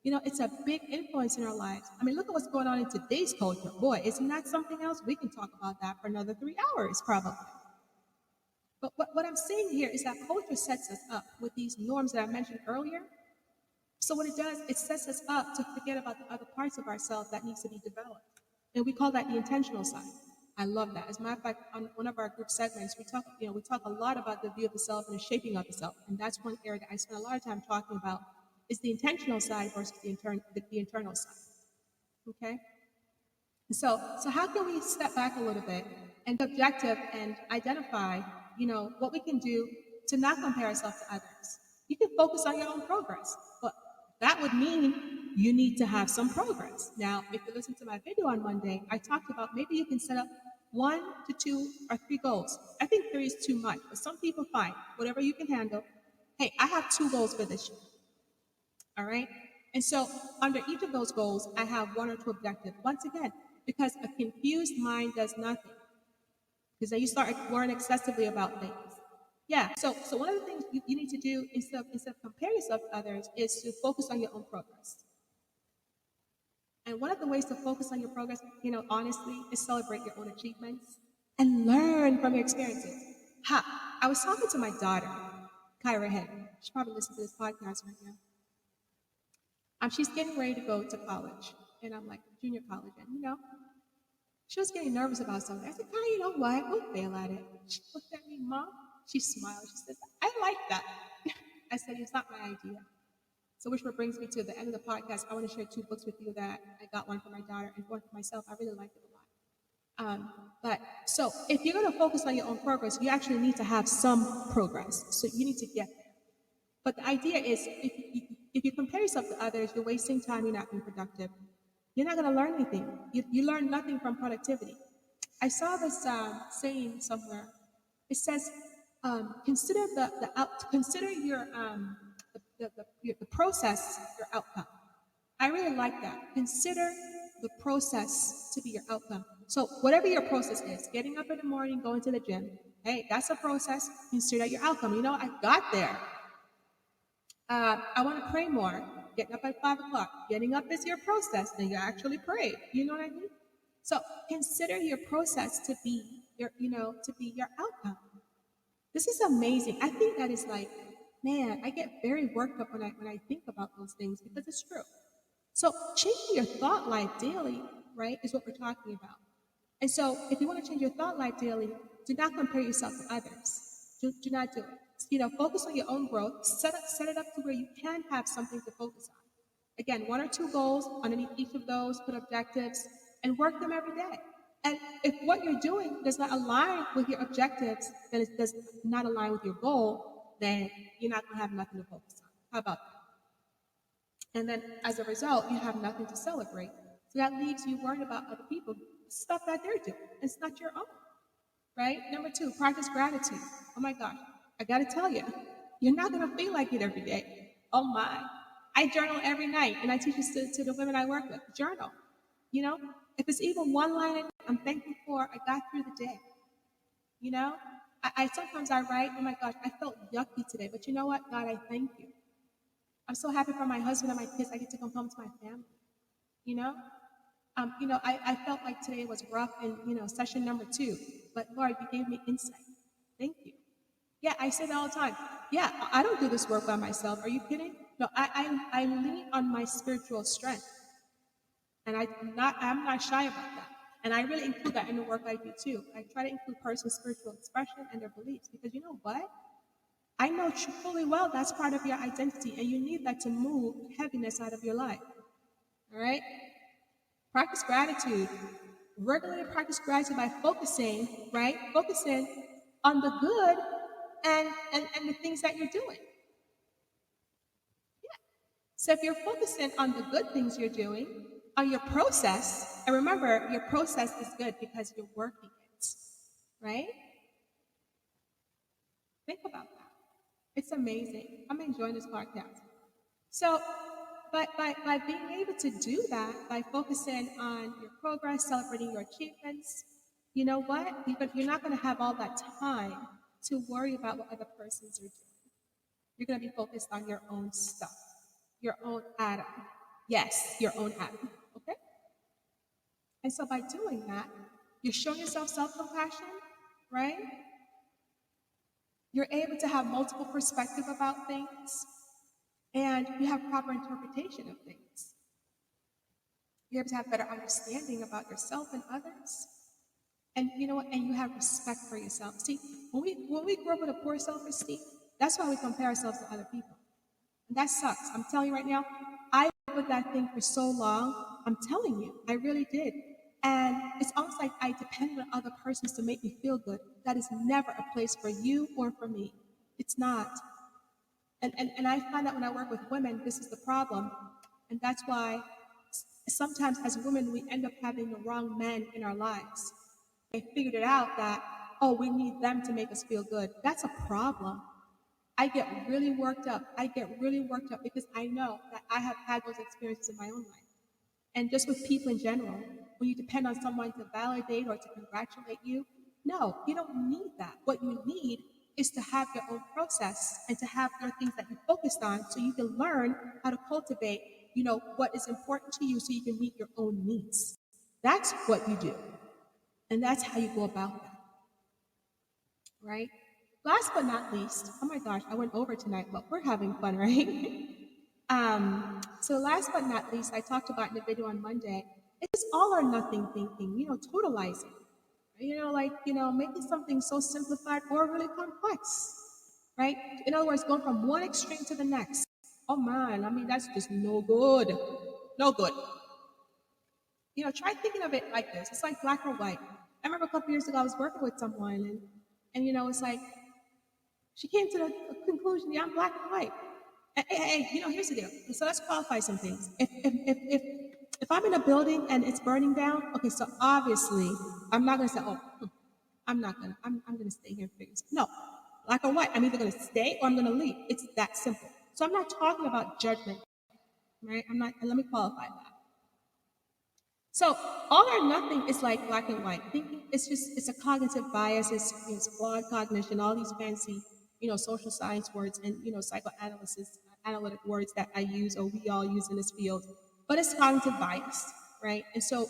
It's a big influence in our lives. I mean, look at what's going on in today's culture. Boy, isn't that something else? We can talk about that for another 3 hours, probably. But what I'm saying here is that culture sets us up with these norms that I mentioned earlier. So what it does, it sets us up to forget about the other parts of ourselves that needs to be developed. And we call that the intentional side. I love that. As a matter of fact, on one of our group segments, we talk a lot about the view of the self and the shaping of the self. And that's one area that I spend a lot of time talking about is the intentional side versus the internal side. Okay? So how can we step back a little bit and be objective and identify, what we can do to not compare ourselves to others? You can focus on your own progress, but that would mean you need to have some progress. Now, if you listen to my video on Monday, I talked about maybe you can set up 1 to 2 or 3 goals. I think 3 is too much, but some people fine, whatever you can handle. Hey, I have 2 goals for this year. All right? And so under each of those goals, I have one or two objectives. Once again, because a confused mind does nothing. Because then you start worrying excessively about things. Yeah. So one of the things you need to do instead of comparing yourself to others is to focus on your own progress. And one of the ways to focus on your progress, honestly, is celebrate your own achievements and learn from your experiences. I was talking to my daughter, Kyra Henry. She probably listens to this podcast right now. She's getting ready to go to college, and I'm like junior college, and she was getting nervous about something. I said, Kyra, you know what? We'll fail at it. She looked at me, Mom. She smiled. She said, I like that. I said, it's not my idea. So which brings me to the end of the podcast. I want to share two books with you that I got, one for my daughter and one for myself. I really liked it a lot. But so if you're going to focus on your own progress, you actually need to have some progress. So you need to get there. But the idea is if you compare yourself to others, you're wasting time, you're not being productive. You're not going to learn anything. You learn nothing from productivity. I saw this saying somewhere. It says, consider consider the process your outcome. I really like that. Consider the process to be your outcome. So whatever your process is, getting up in the morning, going to the gym, hey, that's a process. Consider your outcome. I got there. I want to pray more. Getting up at 5 o'clock. Getting up is your process. Then you actually pray. You know what I mean? So consider your process to be your outcome. This is amazing. I think that is like, man, I get very worked up when I think about those things because it's true. So changing your thought life daily, right, is what we're talking about. And so if you want to change your thought life daily, do not compare yourself to others. Do not do it. Focus on your own growth. Set it up to where you can have something to focus on. Again, one or two goals underneath each of those, put objectives, and work them every day. And if what you're doing does not align with your objectives, then it does not align with your goal, then you're not going to have nothing to focus on. How about that? And then as a result, you have nothing to celebrate. So that leaves you worried about other people, stuff that they're doing. It's not your own, right? Number two, practice gratitude. Oh my gosh, I got to tell you, you're not going to feel like it every day. Oh my. I journal every night, and I teach this to the women I work with. Journal. If it's even one line, I'm thankful for I got through the day. I sometimes I write, oh my gosh, I felt yucky today, but you know what, God, I thank you. I'm so happy for my husband and my kids. I get to come home to my family. I felt like today was rough in session number 2, but Lord, you gave me insight. Thank you. Yeah, I say that all the time. Yeah, I don't do this work by myself. Are you kidding? No, I lean on my spiritual strength. And I'm not shy about that. And I really include that in the work I do too. I try to include person's spiritual expression and their beliefs because you know what? I know fully well that's part of your identity and you need that to move heaviness out of your life. All right? Practice gratitude. Regularly practice gratitude by focusing, right? Focusing on the good and the things that you're doing. Yeah. So if you're focusing on the good things you're doing, on your process, and remember, your process is good because you're working it, right? Think about that. It's amazing. I'm enjoying this podcast. So, by being able to do that, by focusing on your progress, celebrating your achievements, you know what? You're not going to have all that time to worry about what other persons are doing. You're going to be focused on your own stuff, your own atom. Yes, your own atom. Okay? And so by doing that, you're showing yourself self-compassion, right? You're able to have multiple perspective about things, and you have proper interpretation of things. You're able to have better understanding about yourself and others. And you know what? And you have respect for yourself. See, when we grow up with a poor self-esteem, that's why we compare ourselves to other people. And that sucks. I'm telling you right now, I lived with that thing for so long. I'm telling you, I really did. And it's almost like I depended on other persons to make me feel good. That is never a place for you or for me. It's not. And I find that when I work with women, this is the problem. And that's why sometimes as women, we end up having the wrong men in our lives. They figured it out that, oh, we need them to make us feel good. That's a problem. I get really worked up. I get really worked up because I know that I have had those experiences in my own life. And just with people in general, when you depend on someone to validate or to congratulate you, no, you don't need that. What you need is to have your own process and to have your things that you focused on so you can learn how to cultivate, what is important to you so you can meet your own needs. That's what you do. And that's how you go about that, right? Last but not least, oh my gosh, I went over tonight, but we're having fun, right? So last but not least, I talked about in the video on Monday, it's all or nothing thinking, totalizing. Making something so simplified or really complex, right? In other words, going from one extreme to the next. Oh man, I mean, that's just no good. No good. Try thinking of it like this. It's like black or white. I remember a couple years ago, I was working with someone and it's like, she came to the conclusion, yeah, I'm black and white. Hey, here's the deal. So let's qualify some things. If I'm in a building and it's burning down, okay, so obviously I'm not gonna say, I'm gonna stay here and figure this. No, black or white. I'm either gonna stay or I'm gonna leave. It's that simple. So I'm not talking about judgment, right? I'm not. And let me qualify that. So all or nothing is like black and white. Thinking it's a cognitive bias, it's flawed cognition, all these fancy, social science words and psychoanalysis analytic words that I use or we all use in this field. But it's cognitive bias, right? And so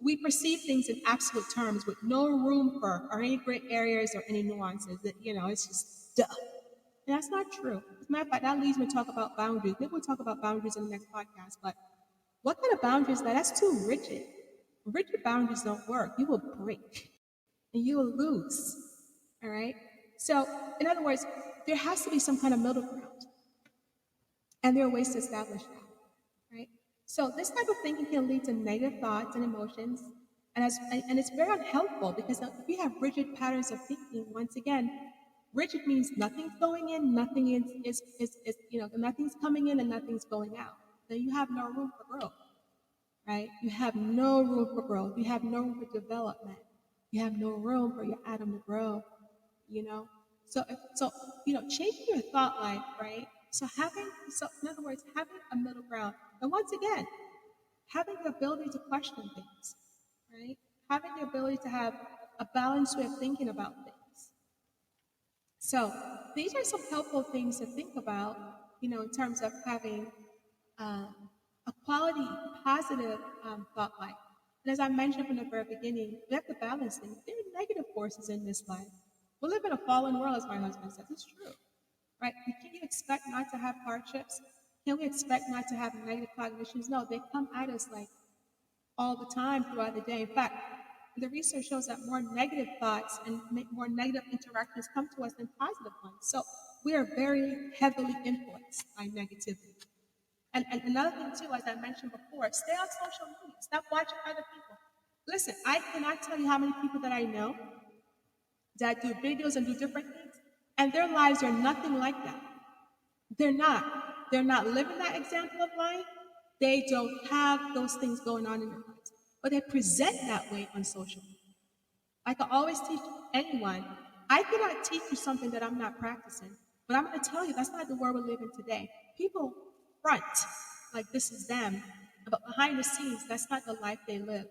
we perceive things in absolute terms with no room for or any gray areas or any nuances. That it's just duh. And that's not true. As a matter of fact, that leads me to talk about boundaries. Maybe we'll talk about boundaries in the next podcast, but what kind of boundaries that's too rigid? Rigid boundaries don't work. You will break and you will lose. All right? So, in other words, there has to be some kind of middle ground. And there are ways to establish that. Right? So this type of thinking can lead to negative thoughts and emotions. And it's very unhelpful because if you have rigid patterns of thinking, once again, rigid means nothing's going in, nothing nothing's coming in and nothing's going out. Then you have no room for growth. Right? You have no room for growth. You have no room for development. You have no room for your atom to grow. So changing your thought life, right? So in other words, having a middle ground, and once again, having the ability to question things, right? Having the ability to have a balanced way of thinking about things. So these are some helpful things to think about, in terms of having a quality, positive thought life. And as I mentioned from the very beginning, we have to balance things. There are negative forces in this life. We live in a fallen world, as my husband says. It's true, right? Can you expect not to have hardships? Can we expect not to have negative cognitions? No, they come at us like all the time throughout the day. In fact, the research shows that more negative thoughts and more negative interactions come to us than positive ones. So we are very heavily influenced by negativity. And another thing too, as I mentioned before, stay on social media. Stop watching other people. Listen, I cannot tell you how many people that I know that do videos and do different things, and their lives are nothing like that. They're not. They're not living that example of life. They don't have those things going on in their lives. But they present that way on social media. Like I always teach anyone, I cannot teach you something that I'm not practicing. But I'm going to tell you, that's not the world we live in today. People front like this is them, but behind the scenes, that's not the life they live.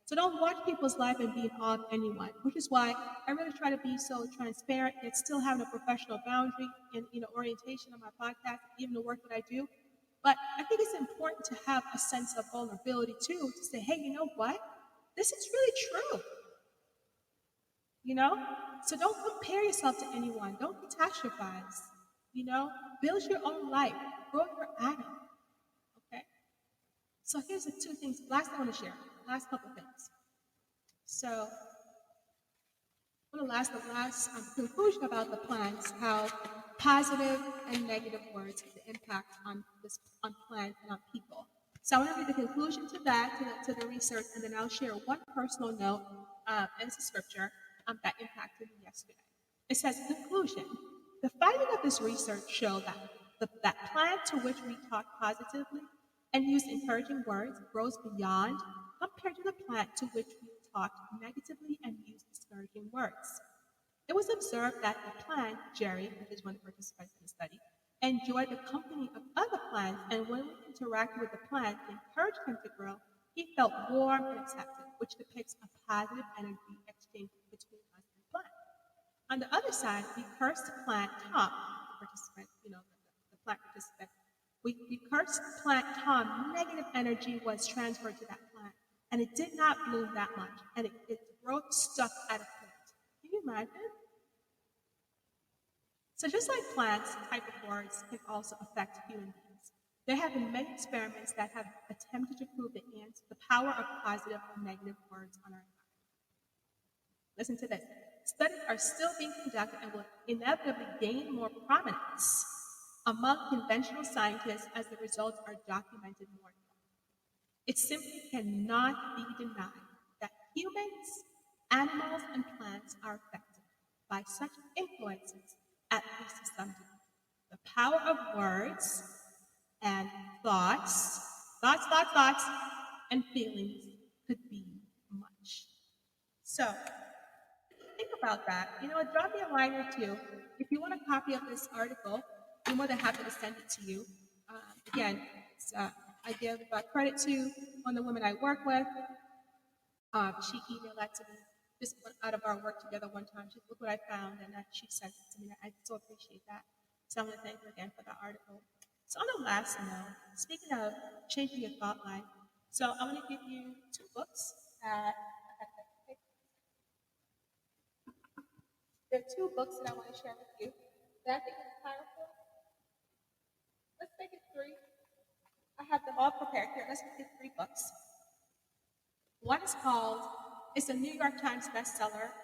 So don't watch people's life and be in awe of anyone, which is why I really try to be so transparent and still having a professional boundary and orientation on my podcast, even the work that I do. But I think it's important to have a sense of vulnerability too, to say, hey, you know what? This is really true. So don't compare yourself to anyone. Don't catastrophize. Build your own life. Grow your atom. Okay? So here's the two things. Last I want to share. Last couple things. So the last conclusion about the plants, how positive and negative words have the impact on plants and on people. So I want to read the conclusion to that, to the research, and then I'll share one personal note and it's a scripture that impacted me yesterday. It says, conclusion. The finding of this research show that plant to which we talk positively and use encouraging words grows beyond compared to the plant to which we talk negatively and use discouraging words. It was observed that the plant, Jerry, which is one of the participants in the study, enjoyed the company of other plants, and when we interacted with the plant and encouraged him to grow, he felt warm and accepted, which depicts a positive energy exchange between us and the plant. On the other side, we cursed plant Tom, the participant, the plant participant. We cursed plant Tom. Negative energy was transferred to that plant, and it did not bloom that much, and its growth stuck at a point. Can you imagine? So just like plants, type of words can also affect human beings. There have been many experiments that have attempted to prove the power of positive or negative words on our environment. Listen to this. Studies are still being conducted and will inevitably gain more prominence among conventional scientists as the results are documented more and more. It simply cannot be denied that humans, animals, and plants are affected by such influences, at least to some degree. The power of words and thoughts, and feelings could be much. So, think about that. Drop me a line or two. If you want a copy of this article, I'm more than happy to send it to you. Again, I give credit to one of the women I work with. She emailed that to me just out of our work together one time. She look what I found, and she sent it to me. I so appreciate that. So I'm going to thank her again for the article. So on the last note, speaking of changing your thought life, so I'm going to give you two books that there are two books that I want to share with you that I think is powerful. Let's make it three. I have them all prepared here. Let's make it three books. One is called, it's a New York Times bestseller.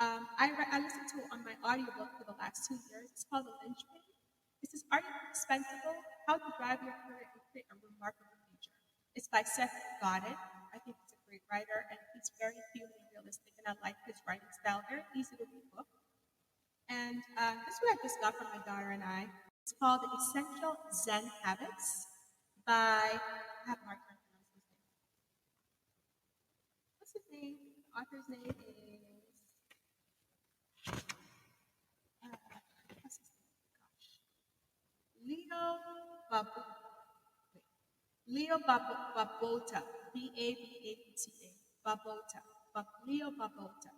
I listened to it on my audiobook for the last 2 years. It's called The Lynchpin. It says, Are You Indispensable? How to Drive Your Career and Create a Remarkable Future. It's by Seth Godin. I think he's a great writer, and he's very human and realistic, and I like his writing style. Very easy to read book. And this is what I just got from my daughter and I. It's called The Essential Zen Habits by, I have a hard time pronouncing his name. What's his name? The author's name is, what's his name? Gosh. Leo Babota. Babota. Leo Babota.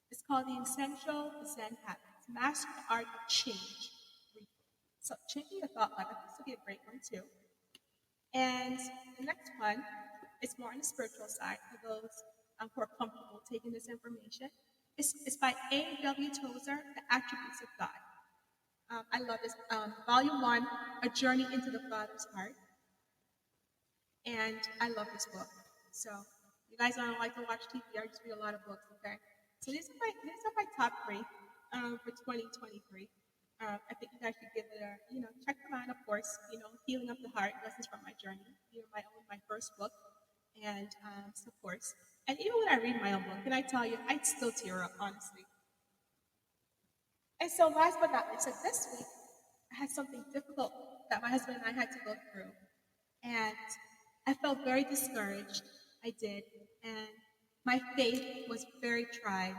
It's called The Essential Zen Habits. Master the Art of Change. So changing your thought life, I think this would be a great one too. And the next one is more on the spiritual side for those who are comfortable taking this information. It's by A.W. Tozer, The Attributes of God. I love this. Volume 1, A Journey into the Father's Heart. And I love this book. So you guys don't like to watch TV, I just read a lot of books, okay? So these are my top 3 for 2023. I think you guys should give it check them out, of course. Healing of the Heart, Lessons from My Journey. My first book. And of course. And even when I read my own book, can I tell you, I still tear up, honestly. And so last but not least, so this week, I had something difficult that my husband and I had to go through. And I felt very discouraged. I did. And my faith was very tried.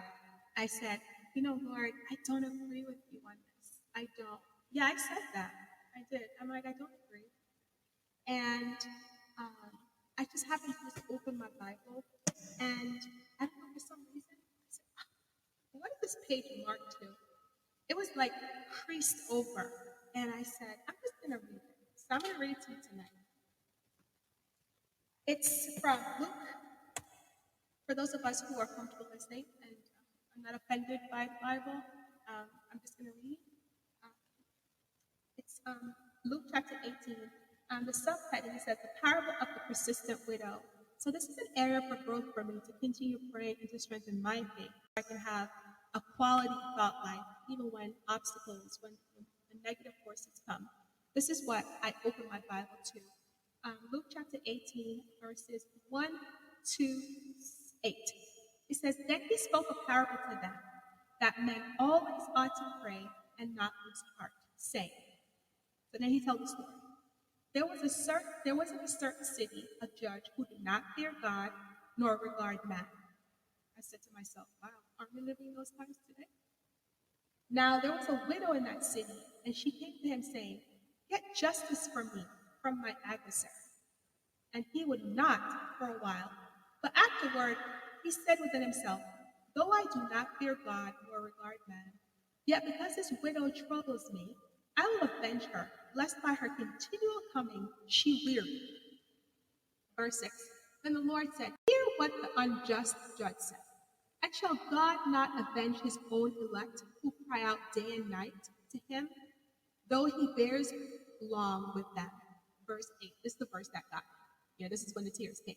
I said, Lord, I don't agree with you on this. I don't. Yeah, I said that. I did. I'm like, I don't agree. And I just happened to just open my Bible. And I don't know, for some reason, I said, what is this page marked to? It was like creased over. And I said, I'm just going to read it. So I'm going to read it to you tonight. It's from Luke. For those of us who are comfortable listening and I'm not offended by the Bible, I'm just going to read. It's Luke chapter 18. The subtitle says, The Parable of the Persistent Widow. So this is an area for growth for me to continue praying and to strengthen my faith. I can have a quality thought life, even when obstacles, when negative forces come. This is what I open my Bible to. Luke chapter 18, verses 1 to 8. It says, Then he spoke a parable to them, that men always ought to pray and not lose heart, saying. So then he tells the story. There was in a certain city a judge who did not fear God nor regard man. I said to myself, wow, aren't we living in those times today? Now there was a widow in that city, and she came to him saying, "Get justice for me from my adversary." And he would not for a while. But afterward he said within himself, "Though I do not fear God nor regard man, yet because this widow troubles me, I will avenge her, lest by her continual coming she weary me." Verse 6. Then the Lord said, "Hear what the unjust judge said. And shall God not avenge his own elect who cry out day and night to him, though he bears long with them?" Verse 8. This is the verse that got me. Yeah, this is when the tears came.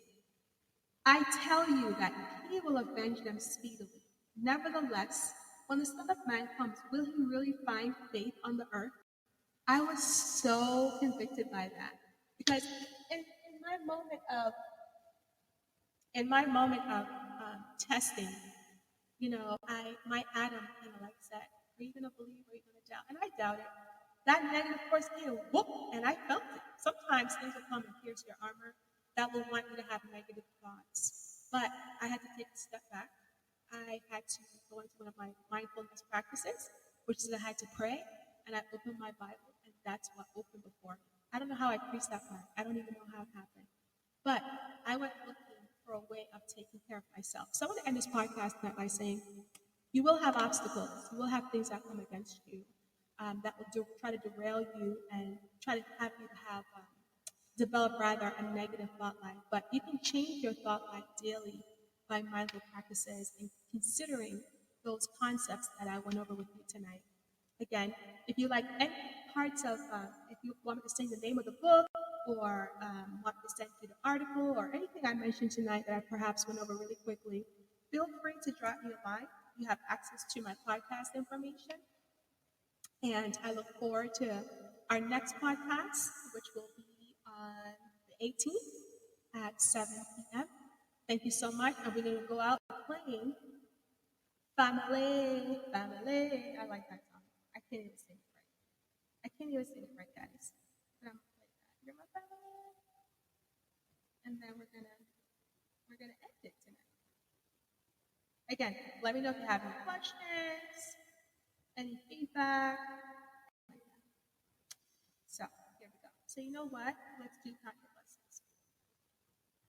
"I tell you that he will avenge them speedily. Nevertheless, when the Son of Man comes, will he really find faith on the earth?" I was so convicted by that because in my moment of testing, my Adam kind of like said, "Are you gonna believe? Are you gonna doubt?" And I doubted. That negative force came, whoop, and I felt it. Sometimes things will come and pierce your armor that will want you to have negative thoughts. But I had to take a step back. I had to go into one of my mindfulness practices, which is I had to pray, and I opened my Bible, and that's what opened before me. I don't know how I creased that part. I don't even know how it happened. But I went looking for a way of taking care of myself. So I want to end this podcast by saying, you will have obstacles. You will have things that come against you that will try to derail you and try to have you have develop rather a negative thought life. But you can change your thought life daily by mindful practices and considering those concepts that I went over with you tonight. Again, if you like any parts of, if you want me to sing the name of the book or want me to send you the article or anything I mentioned tonight that I perhaps went over really quickly, feel free to drop me a line. You have access to my podcast information. And I look forward to our next podcast, which will be on the 18th at 7 p.m. Thank you so much. And we're going to go out playing Family, Family. I like that song. I can't even sing it right. I can't even sing it right, guys. But I'm going to play that. You're my family. And then we're gonna end it tonight. Again, let me know if you have any questions, any feedback. So here we go. So you know what? Let's do kind of